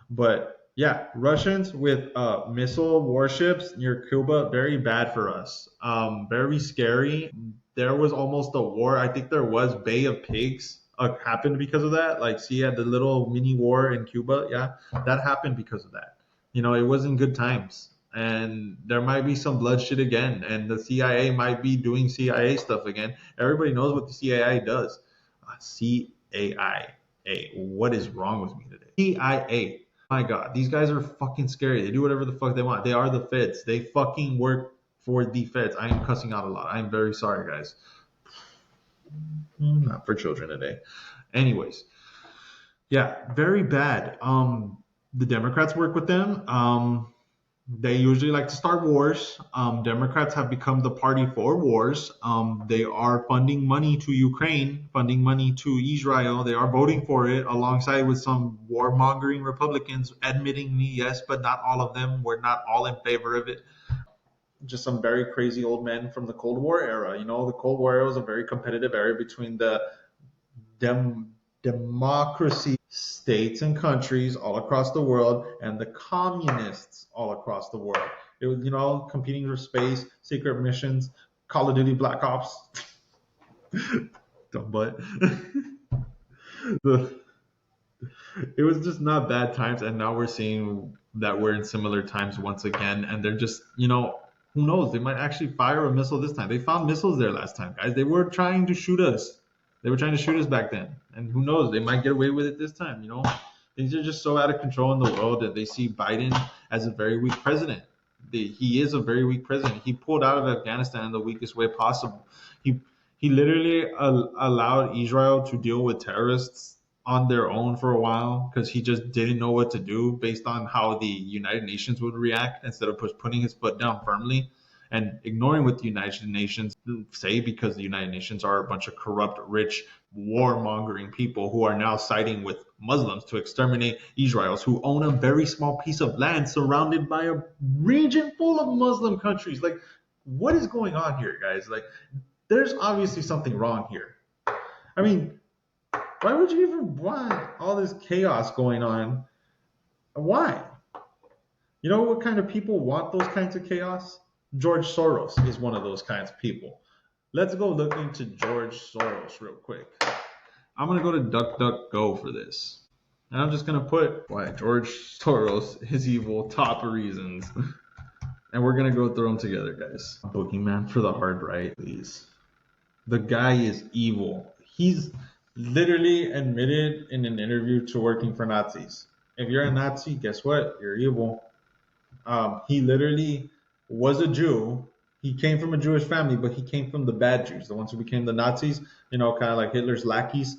But yeah, Russians with missile warships near Cuba, very bad for us. Very scary. There was almost a war. I think there was Bay of Pigs happened because of that. Like, see, the little mini war in Cuba. Yeah, that happened because of that. It wasn't good times. And there might be some bloodshed again, and the CIA might be doing CIA stuff again. Everybody knows what the CIA does. CIA. What is wrong with me today? CIA. My God, these guys are fucking scary. They do whatever the fuck they want. They are the feds. They fucking work for the feds. I am cussing out a lot. I am very sorry, guys. Not for children today. Anyways, yeah, very bad. The Democrats work with them. They usually like to start wars. Democrats have become the party for wars. They are funding money to Ukraine, funding money to Israel. They are voting for it alongside with some warmongering Republicans, admittingly, yes, but not all of them. We're not all in favor of it. Just some very crazy old men from the Cold War era. The Cold War era was a very competitive era between the democracy states and countries all across the world and the communists all across the world. It was, competing for space, secret missions, Call of Duty Black Ops. Dumb butt. It was just not bad times, and now we're seeing that we're in similar times once again, and they're just, Who knows? They might actually fire a missile this time. They found missiles there last time, guys. They were trying to shoot us. They were trying to shoot us back then. And who knows? They might get away with it this time, you know? Things are just so out of control in the world that they see Biden as a very weak president. He is a very weak president. He pulled out of Afghanistan in the weakest way possible. He he literally allowed Israel to deal with terrorists on their own for a while because he just didn't know what to do based on how the United Nations would react instead of putting his foot down firmly and ignoring what the United Nations say because the United Nations are a bunch of corrupt, rich, warmongering people who are now siding with Muslims to exterminate Israelis who own a very small piece of land surrounded by a region full of Muslim countries. Like, what is going on here, guys? Like, there's obviously something wrong here. I mean, why would you even want all this chaos going on? Why? You know what kind of people want those kinds of chaos? George Soros is one of those kinds of people. Let's go look into George Soros real quick. I'm going to go to DuckDuckGo for this. And I'm just going to put why George Soros is evil, top reasons. And we're going to go through them together, guys. Boogeyman for the hard right, please. The guy is evil. He's literally admitted in an interview to working for Nazis. If you're a Nazi, guess what? You're evil. He literally was a Jew. He came from a Jewish family, but he came from the bad Jews, the ones who became the Nazis, you know, kind of like Hitler's lackeys.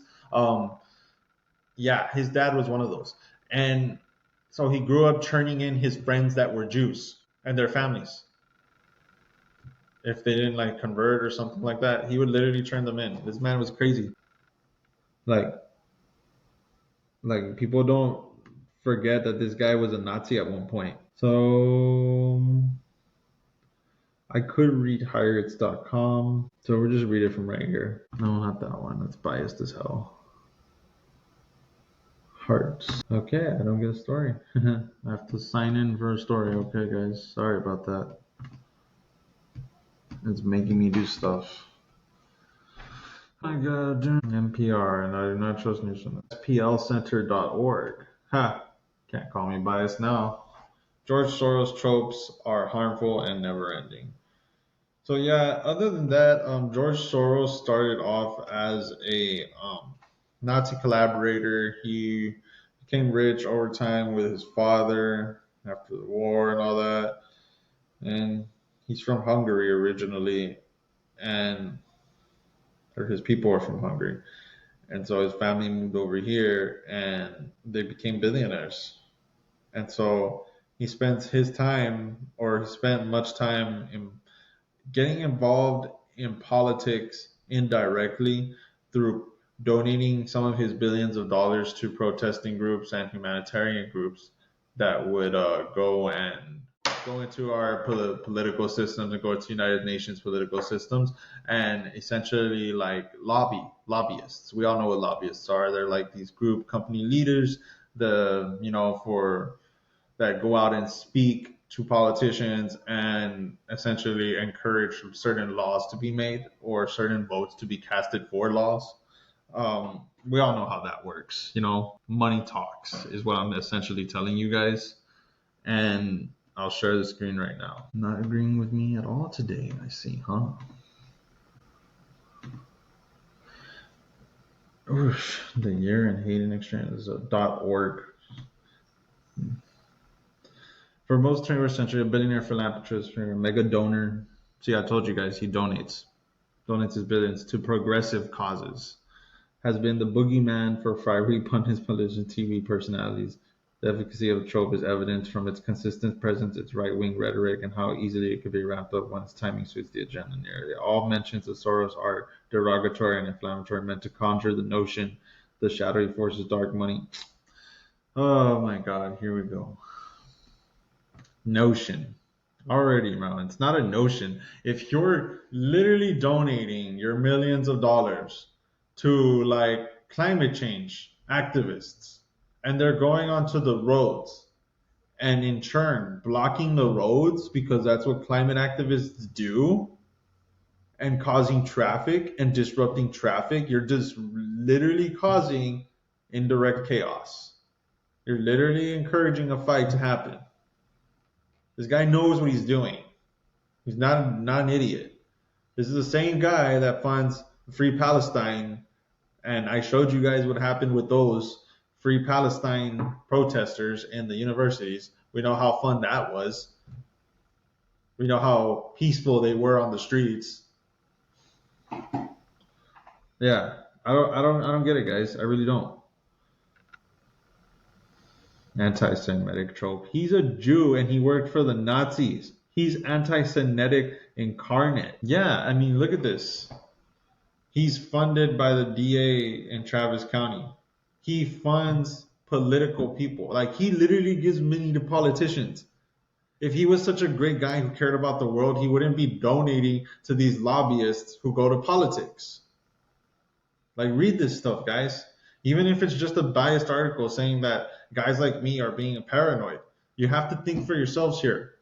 Yeah, his dad was one of those. And so he grew up turning in his friends that were Jews and their families. If they didn't like convert or something like that, he would literally turn them in. This man was crazy. Like people don't forget that this guy was a Nazi at one point. So I could read Higherits.com. So we'll just read it from right here. No, not that one. That's biased as hell. Hearts. Okay, I don't get a story. I have to sign in for a story. Okay, guys. Sorry about that. It's making me do stuff. I got NPR, and I do not trust news from SPLcenter.org. Ha! Can't call me biased now. George Soros tropes are harmful and never-ending. So yeah, other than that, George Soros started off as a Nazi collaborator. He became rich over time with his father after the war and all that. And he's from Hungary originally, or his people are from Hungary. And so his family moved over here and they became billionaires. And so he spent much time in getting involved in politics indirectly through donating some of his billions of dollars to protesting groups and humanitarian groups that would go into our political systems and go to United Nations political systems and essentially like lobbyists. We all know what lobbyists are. They're like these group company leaders, that go out and speak to politicians and essentially encourage certain laws to be made or certain votes to be casted for laws. We all know how that works. You know, money talks is what I'm essentially telling you guys. And I'll share the screen right now. Not agreeing with me at all today, I see, huh? Oof, the year in Hayden Exchange is .org. For most 21st century, a billionaire philanthropist, a mega donor. See, I told you guys, he donates his billions to progressive causes. Has been the boogeyman for fiery pundits, politicians, TV personalities. The efficacy of the trope is evident from its consistent presence, its right-wing rhetoric, and how easily it could be wrapped up when its timing suits the agenda narrative. All mentions of Soros are derogatory and inflammatory, meant to conjure the notion the shadowy forces dark money. Oh my God, here we go. Notion. Already, man, it's not a notion. If you're literally donating your millions of dollars to like climate change activists, and they're going onto the roads and in turn blocking the roads because that's what climate activists do and causing traffic and disrupting traffic, you're just literally causing indirect chaos. You're literally encouraging a fight to happen. This guy knows what he's doing. He's not an idiot. This is the same guy that funds Free Palestine, and I showed you guys what happened with those Free Palestine protesters in the universities. We know how fun that was. We know how peaceful they were on the streets. Yeah, I don't get it, guys. I really don't. Anti-Semitic trope. He's a Jew and he worked for the Nazis. He's anti-Semitic incarnate. Yeah, I mean, look at this. He's funded by the DA in Travis County. He funds political people. Like, he literally gives money to politicians. If he was such a great guy who cared about the world, he wouldn't be donating to these lobbyists who go to politics. Like, read this stuff, guys. Even if it's just a biased article saying that guys like me are being paranoid, you have to think for yourselves here.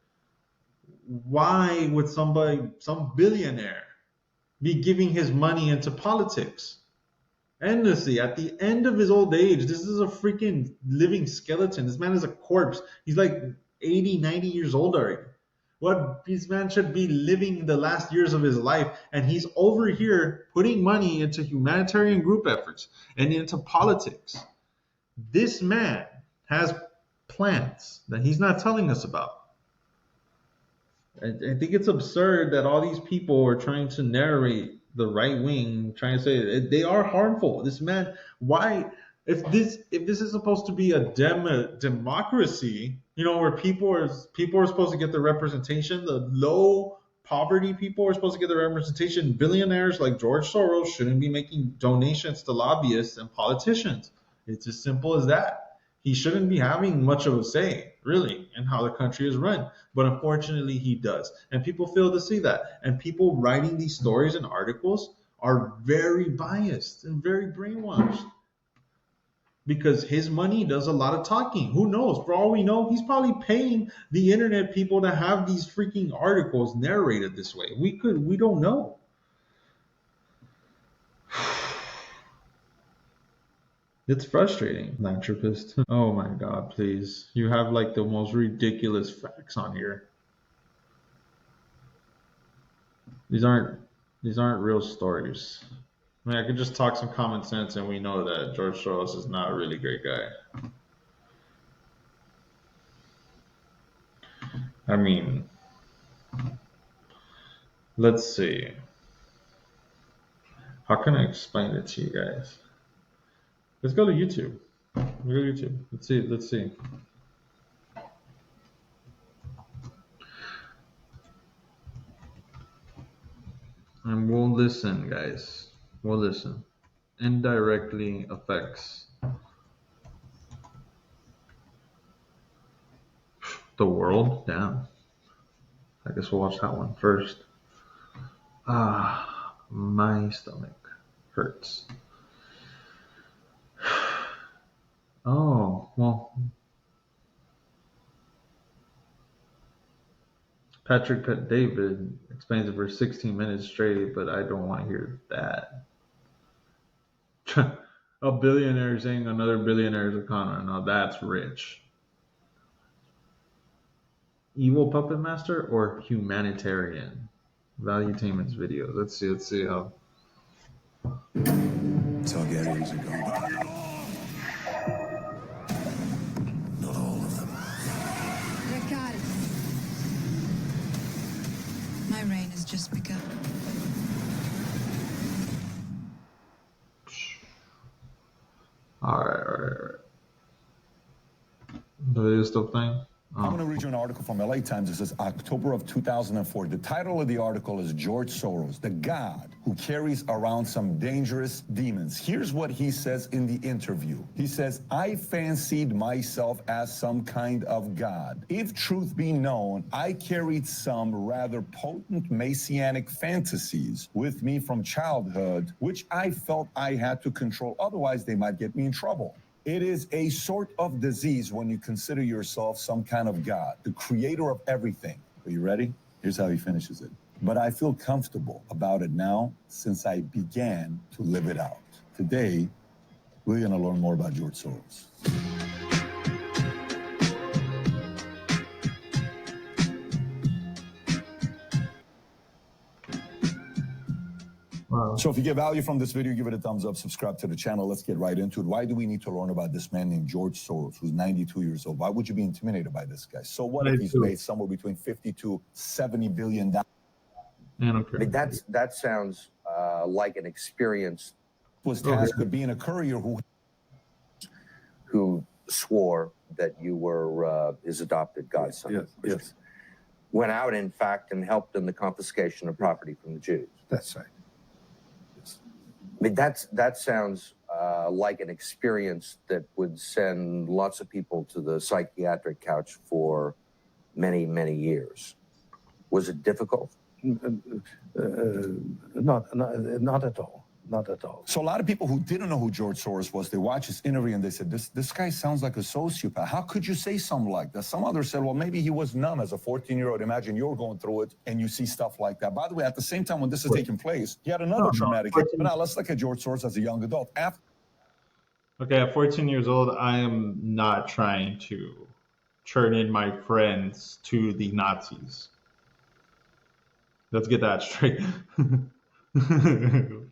Why would some billionaire, be giving his money into politics endlessly at the end of his old age? This is a freaking living skeleton. This man is a corpse. He's like 80, 90 years old already. What, this man should be living the last years of his life, and he's over here putting money into humanitarian group efforts and into politics. This man has plans that he's not telling us about. I think it's absurd that all these people are trying to narrate the right wing, trying to say they are harmful. This man, why? If this is supposed to be a democracy, where people are supposed to get the representation, the low poverty people are supposed to get the representation. Billionaires like George Soros shouldn't be making donations to lobbyists and politicians. It's as simple as that. He shouldn't be having much of a say, really, in how the country is run. But unfortunately, he does. And people fail to see that. And people writing these stories and articles are very biased and very brainwashed. Because his money does a lot of talking. Who knows? For all we know, he's probably paying the internet people to have these freaking articles narrated this way. We don't know. It's frustrating. Philanthropist. Oh my God, please. You have like the most ridiculous facts on here. These aren't real stories. I mean, I could just talk some common sense and we know that George Soros is not a really great guy. I mean, let's see. How can I explain it to you guys? Let's go to YouTube. Let's see. And we'll listen, guys. We'll listen. Indirectly affects the world. Damn. I guess we'll watch that one first. My stomach hurts. Oh, well. Patrick David explains it for 16 minutes straight, but I don't want to hear that. A billionaire saying another billionaire is a con man. Now that's rich. Evil puppet master or humanitarian? Valuetainment's video. Let's see how. Targaryens are gone. Not all of them. Ricardo. My reign has just begun. All right. The video still playing? I'm going to read you an article from LA Times. It says October of 2004. The title of the article is George Soros, the God who carries around some dangerous demons. Here's what he says in the interview. He says, I fancied myself as some kind of God. If truth be known, I carried some rather potent messianic fantasies with me from childhood, which I felt I had to control. Otherwise, they might get me in trouble. It is a sort of disease when you consider yourself some kind of God, the creator of everything. Are you ready? Here's how he finishes it. But I feel comfortable about it now since I began to live it out. Today, we're going to learn more about George Soros. Wow. So if you get value from this video, give it a thumbs up, subscribe to the channel. Let's get right into it. Why do we need to learn about this man named George Soros, who's 92 years old? Why would you be intimidated by this guy? So what if he's 92. made somewhere between 50 to 70 billion dollars? I don't care. I mean, that sounds like an experience. Was tasked with being a courier who swore that you were his adopted godson. Yes, Went out, in fact, and helped in the confiscation of property from the Jews. that's right. Yes. I mean, that sounds like an experience that would send lots of people to the psychiatric couch for many, many years. Was it difficult? Not at all. Not at all. So a lot of people who didn't know who George Soros was, they watched his interview and they said, this guy sounds like a sociopath. How could you say something like that? Some others said, well, maybe he was numb as a 14-year-old. Imagine you're going through it and you see stuff like that. By the way, at the same time when this is taking place, he had another traumatic. But now let's look at George Soros as a young adult. Okay, at 14 years old, I am not trying to turn in my friends to the Nazis. Let's get that straight.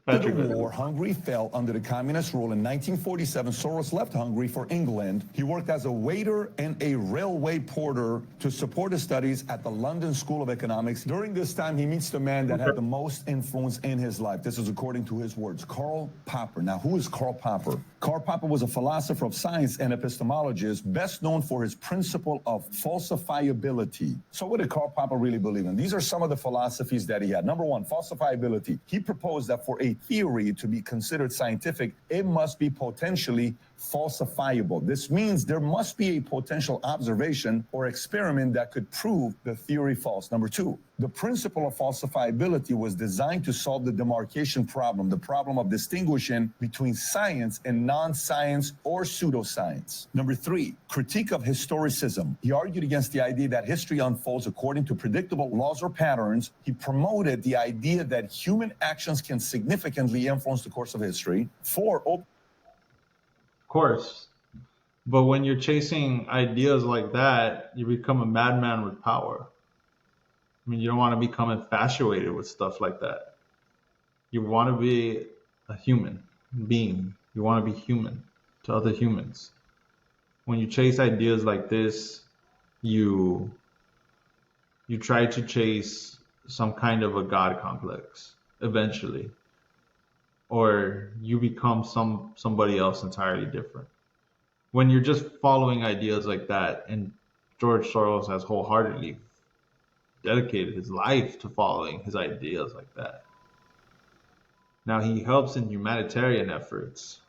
After the war, Hungary fell under the communist rule. In 1947, Soros left Hungary for England. He worked as a waiter and a railway porter to support his studies at the London School of Economics. During this time, he meets the man that had the most influence in his life. This is according to his words, Karl Popper. Now, who is Karl Popper? Karl Popper was a philosopher of science and epistemologist, best known for his principle of falsifiability. So what did Karl Popper really believe in? These are some of the philosophies that he had. Number one, falsifiability. He proposed that for a theory to be considered scientific, it must be potentially falsifiable. This means there must be a potential observation or experiment that could prove the theory false. Number two, the principle of falsifiability was designed to solve the demarcation problem, the problem of distinguishing between science and non-science or pseudoscience. Number three, critique of historicism. He argued against the idea that history unfolds according to predictable laws or patterns. He promoted the idea that human actions can significantly influence the course of history. Four, course. But when you're chasing ideas like that, you become a madman with power. I mean, you don't want to become infatuated with stuff like that. You want to be a human being. You want to be human to other humans. When you chase ideas like this, you try to chase some kind of a God complex eventually. Or you become somebody else entirely different. When you're just following ideas like that, and George Soros has wholeheartedly dedicated his life to following his ideas like that. Now he helps in humanitarian efforts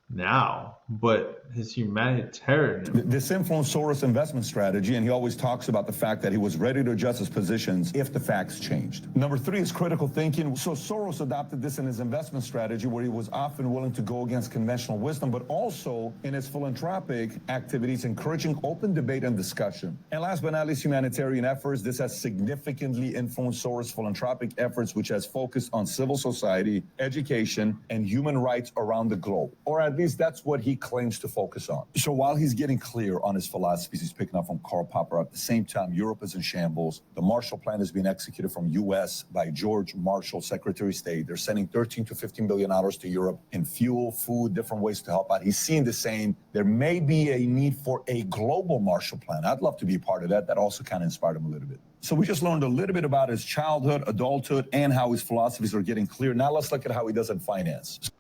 now, but his humanitarian... This influenced Soros' investment strategy, and he always talks about the fact that he was ready to adjust his positions if the facts changed. Number three is critical thinking. So Soros adopted this in his investment strategy, where he was often willing to go against conventional wisdom, but also in his philanthropic activities, encouraging open debate and discussion. And last but not least, humanitarian efforts. This has significantly influenced Soros' philanthropic efforts, which has focused on civil society, education, and human rights around the globe. Or at least that's what he claims to focus on. So while he's getting clear on his philosophies, he's picking up from Karl Popper. At the same time, Europe is in shambles. The Marshall Plan is being executed from U.S. by George Marshall, Secretary of State. They're sending $13 to $15 billion to Europe in fuel, food, different ways to help out. He's seeing the same. There may be a need for a global Marshall Plan. I'd love to be a part of that. That also kind of inspired him a little bit. So we just learned a little bit about his childhood, adulthood, and how his philosophies are getting clear. Now let's look at how he does in finance.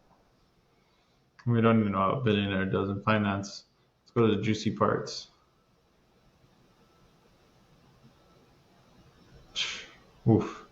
We don't even know how a billionaire does in finance. Let's go to the juicy parts. Oof.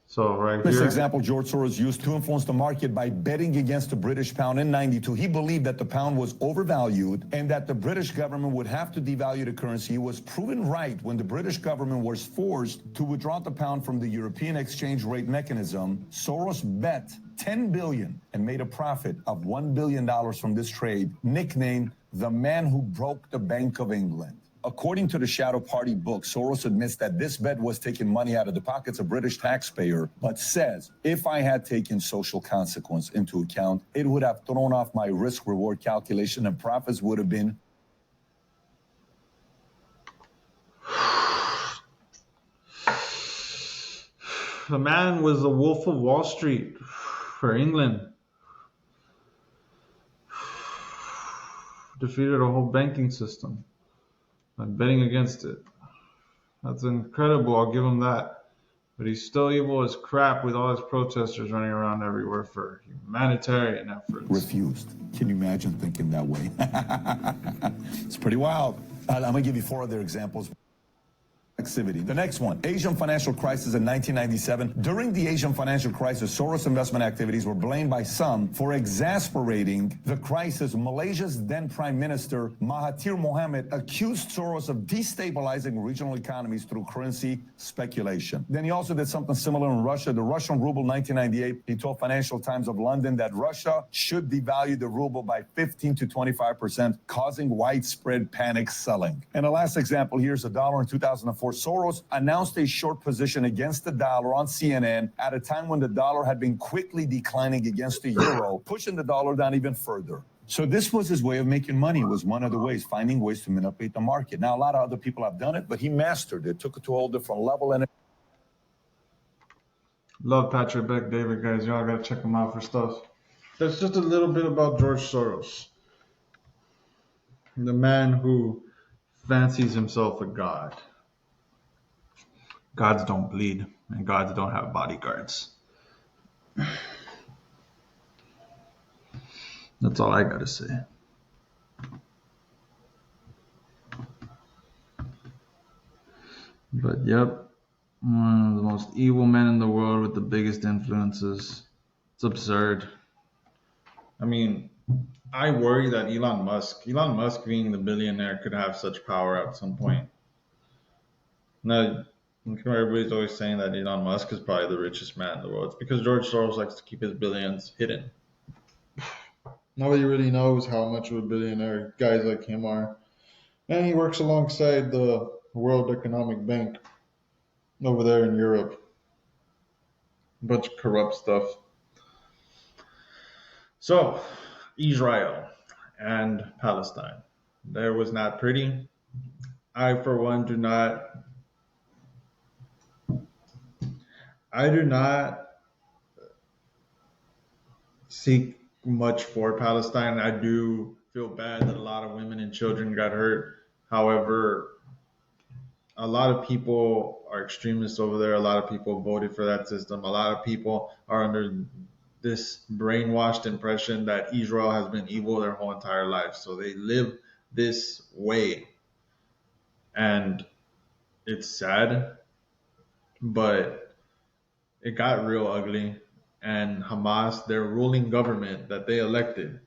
So right This here. example George Soros used to influence the market by betting against the British pound in '92. He believed that the pound was overvalued and that the British government would have to devalue the currency. He was proven right when the British government was forced to withdraw the pound from the European exchange rate mechanism. Soros bet $10 billion and made a profit of $1 billion from this trade, nicknamed the man who broke the Bank of England. According to the Shadow Party book, Soros admits that this bet was taking money out of the pockets of British taxpayer, but says, if I had taken social consequence into account, it would have thrown off my risk-reward calculation and profits would have been... The man was the Wolf of Wall Street for England. Defeated a whole banking system by betting against it. That's incredible, I'll give him that. But he's still evil as crap with all his protesters running around everywhere for humanitarian efforts. Refused. Can you imagine thinking that way? It's pretty wild. I'm going to give you 4 other examples. Activity. The next one, Asian financial crisis in 1997. During the Asian financial crisis, Soros investment activities were blamed by some for exasperating the crisis. Malaysia's then Prime Minister Mahathir Mohamad accused Soros of destabilizing regional economies through currency speculation. Then he also did something similar in Russia. The Russian ruble 1998, he told Financial Times of London that Russia should devalue the ruble by 15 to 25%, causing widespread panic selling. And the last example, here's the dollar in 2004. Soros announced a short position against the dollar on CNN at a time when the dollar had been quickly declining against the euro, pushing the dollar down even further. So this was his way of making money. It was one of the ways, finding ways to manipulate the market. Now, a lot of other people have done it, but he mastered it, took it to a whole different level. And Love Patrick Beck David, guys. Y'all gotta check him out for stuff. That's just a little bit about George Soros, the man who fancies himself a god. Gods don't bleed, and gods don't have bodyguards. That's all I gotta say. But yep, one of the most evil men in the world with the biggest influences. It's absurd. I mean, I worry that Elon Musk being the billionaire, could have such power at some point. Now, everybody's always saying that Elon Musk is probably the richest man in the world. It's because George Soros likes to keep his billions hidden. Nobody really knows how much of a billionaire guys like him are. And he works alongside the World Economic Bank over there in Europe. A bunch of corrupt stuff. So, Israel and Palestine. There was not pretty. I, for one, do not seek much for Palestine. I do feel bad that a lot of women and children got hurt. However, a lot of people are extremists over there. A lot of people voted for that system. A lot of people are under this brainwashed impression that Israel has been evil their whole entire life. So they live this way. And it's sad, but it got real ugly. And Hamas, their ruling government that they elected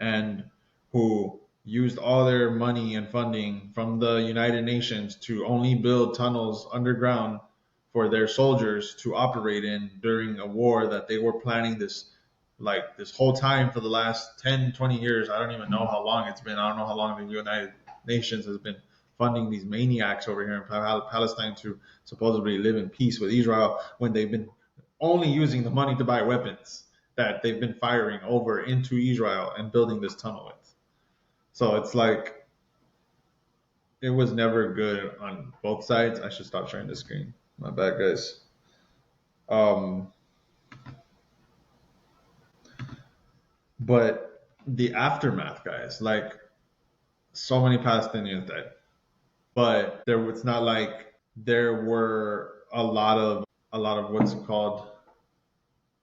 and who used all their money and funding from the United Nations to only build tunnels underground for their soldiers to operate in during a war that they were planning this whole time for the last 10, 20 years. I don't even know how long it's been. I don't know how long the United Nations has been funding these maniacs over here in Palestine to supposedly live in peace with Israel when they've been only using the money to buy weapons that they've been firing over into Israel and building this tunnel with. So it's like, it was never good on both sides. I should stop sharing the screen. My bad, guys. But the aftermath, guys, like, so many Palestinians died. But it's not like there were a lot of what's it called?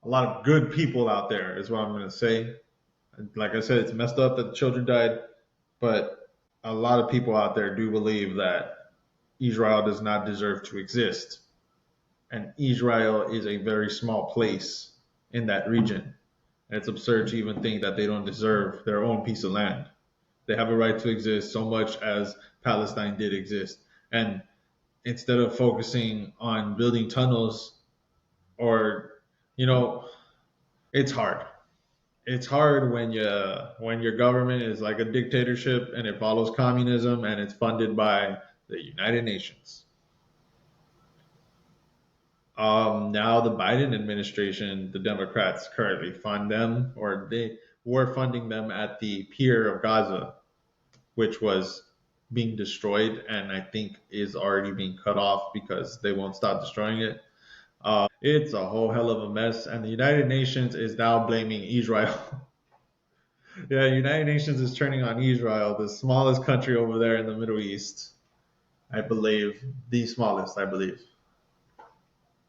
A lot of good people out there is what I'm going to say. Like I said, it's messed up that the children died, but a lot of people out there do believe that Israel does not deserve to exist. And Israel is a very small place in that region. And it's absurd to even think that they don't deserve their own piece of land. They have a right to exist so much as Palestine did exist. And instead of focusing on building tunnels or, it's hard. It's hard when your government is like a dictatorship and it follows communism and it's funded by the United Nations. Now the Biden administration, the Democrats currently fund them, or they were funding them at the pier of Gaza, which was being destroyed and I think is already being cut off because they won't stop destroying it. It's a whole hell of a mess, and the United Nations is now blaming Israel. Yeah, United Nations is turning on Israel, the smallest country over there in the Middle East, I believe, the smallest, I believe,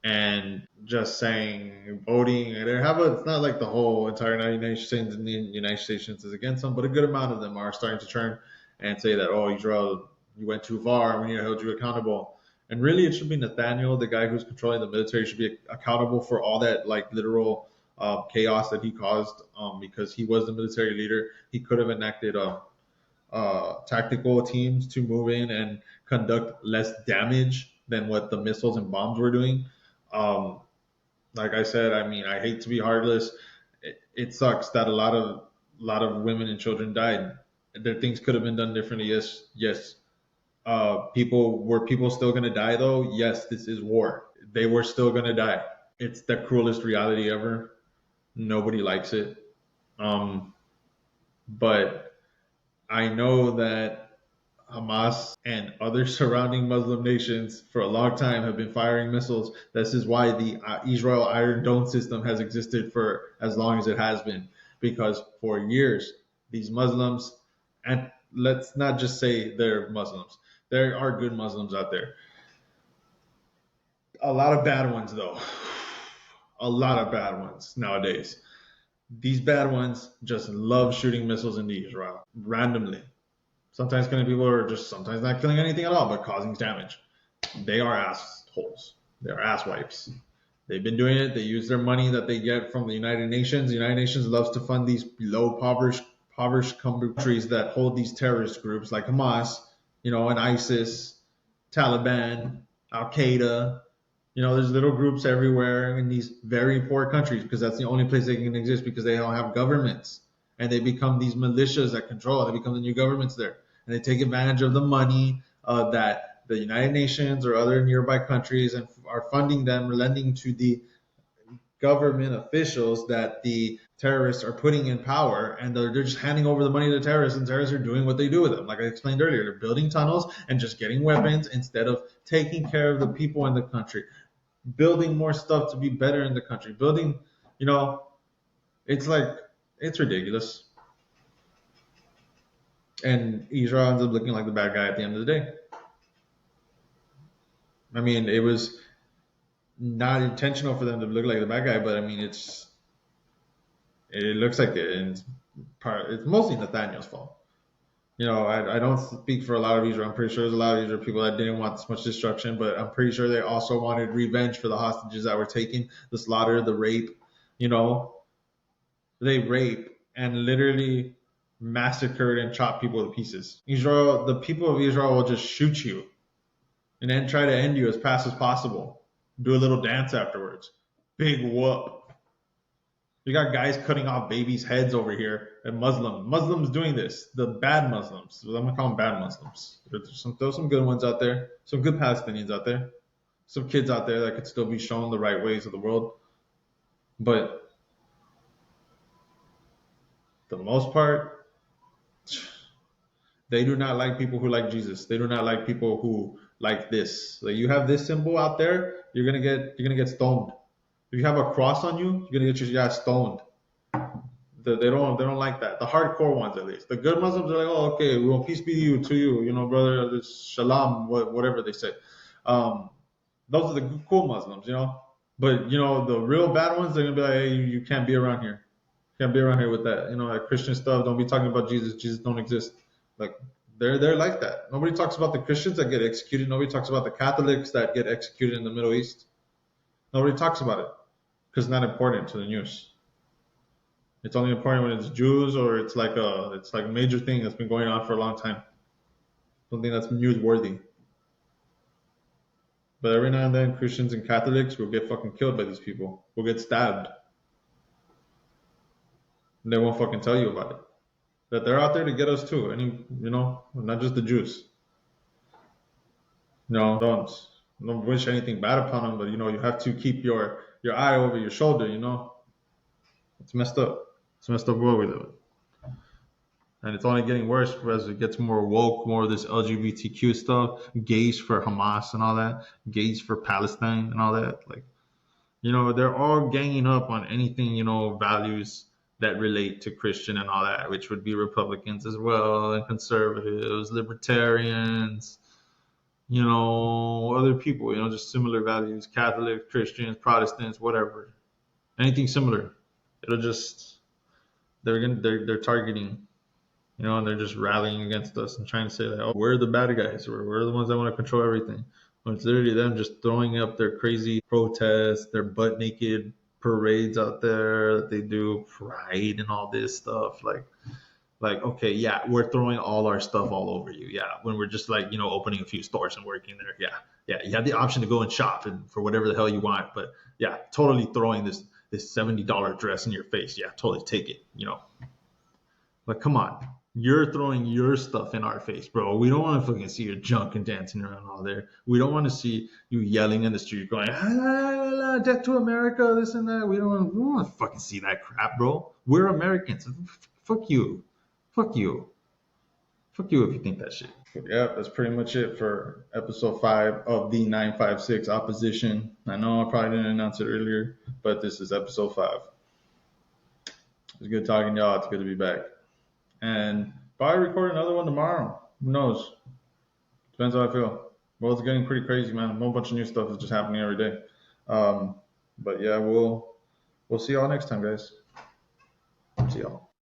and just saying voting. They have a. It's not like the whole entire United Nations and the United Nations is against them, but a good amount of them are starting to turn and say that, oh, Israel, you went too far. We need to hold you accountable. And really, it should be Nathaniel, the guy who's controlling the military, should be accountable for all that like literal chaos that he caused, because he was the military leader. He could have enacted tactical teams to move in and conduct less damage than what the missiles and bombs were doing. Um, like I said, I mean, I hate to be heartless. It sucks that a lot of women and children died. There things could have been done differently. Yes, yes. People still gonna die though? Yes, this is war. They were still gonna die. It's the cruelest reality ever. Nobody likes it. Um, but I know that Hamas and other surrounding Muslim nations for a long time have been firing missiles. This is why the Israel Iron Dome system has existed for as long as it has been. Because for years, these Muslims, and let's not just say they're Muslims, there are good Muslims out there. A lot of bad ones, though. A lot of bad ones nowadays. These bad ones just love shooting missiles into Israel randomly. Sometimes killing people, or just sometimes not killing anything at all, but causing damage. They are assholes. They are asswipes. They've been doing it. They use their money that they get from the United Nations. The United Nations loves to fund these low impoverished countries that hold these terrorist groups like Hamas, and ISIS, Taliban, Al Qaeda. There's little groups everywhere in these very poor countries because that's the only place they can exist because they don't have governments. And they become these militias that control. They become the new governments there. And they take advantage of the money that the United Nations or other nearby countries and are funding them, lending to the government officials that the terrorists are putting in power, and they're just handing over the money to the terrorists, and terrorists are doing what they do with them. Like I explained earlier, they're building tunnels and just getting weapons instead of taking care of the people in the country, building more stuff to be better in the country, building, it's like, it's ridiculous. And Israel ends up looking like the bad guy at the end of the day. I mean, it was not intentional for them to look like the bad guy, but I mean, it looks like it, and it's mostly Nathaniel's fault. I don't speak for a lot of Israel. I'm pretty sure there's a lot of Israel people that didn't want this much destruction, but I'm pretty sure they also wanted revenge for the hostages that were taken, the slaughter, the rape. They rape and literally massacred and chopped people to pieces. The people of Israel will just shoot you and then try to end you as fast as possible. Do a little dance afterwards. Big whoop. You got guys cutting off babies' heads over here, and Muslims doing this. The bad Muslims. I'm gonna call them bad Muslims. There's some good ones out there. Some good Palestinians out there. Some kids out there that could still be shown the right ways of the world. But the most part, they do not like people who like Jesus. They do not like people who like this. Like you have this symbol out there, you're gonna get stoned. If you have a cross on you, you're gonna get your ass stoned. They don't like that. The hardcore ones, at least. The good Muslims are like, oh, okay, well, peace be to you, brother, this shalom, whatever they say. Those are the cool Muslims. But the real bad ones, they're gonna be like, hey, you can't be around here. You can't be around here with that. Like Christian stuff. Don't be talking about Jesus. Jesus don't exist. Like they're like that. Nobody talks about the Christians that get executed. Nobody talks about the Catholics that get executed in the Middle East. Nobody talks about it because it's not important to the news. It's only important when it's Jews or it's like a major thing that's been going on for a long time. Something that's newsworthy. But every now and then, Christians and Catholics will get fucking killed by these people. Will get stabbed. And they won't fucking tell you about it. That they're out there to get us too. Not just the Jews. Don't wish anything bad upon them, but you have to keep your eye over your shoulder. It's messed up. It's a messed up world we live in. And it's only getting worse as it gets more woke, more of this LGBTQ stuff, gays for Hamas and all that, gays for Palestine and all that. Like, They're all ganging up on anything, values that relate to Christian and all that, which would be Republicans as well, and conservatives, libertarians, other people, just similar values, Catholics, Christians, Protestants, whatever, anything similar. It'll just they're targeting, and they're just rallying against us and trying to say that, oh, we're the bad guys, or we're the ones that want to control everything. When it's literally them just throwing up their crazy protests, their butt naked parades out there that they do, pride and all this stuff. Like, okay, yeah, we're throwing all our stuff all over you. Yeah, when we're just like, opening a few stores and working there. Yeah, you have the option to go and shop and for whatever the hell you want. But yeah, totally throwing this $70 dress in your face. Yeah, totally take it. Like, come on. You're throwing your stuff in our face, bro. We don't want to fucking see your junk and dancing around all there. We don't want to see you yelling in the street going, ah, la, la, la, death to America, this and that. We don't want to fucking see that crap, bro. We're Americans. Fuck you. Fuck you. Fuck you if you think that shit. Yeah, that's pretty much it for episode 5 of the 956 opposition. I know I probably didn't announce it earlier, but this is episode 5. It's good talking to y'all. It's good to be back. And probably record another one tomorrow. Who knows? Depends how I feel. Well, it's getting pretty crazy, man. A whole bunch of new stuff is just happening every day. But yeah, we'll see y'all next time, guys. See y'all.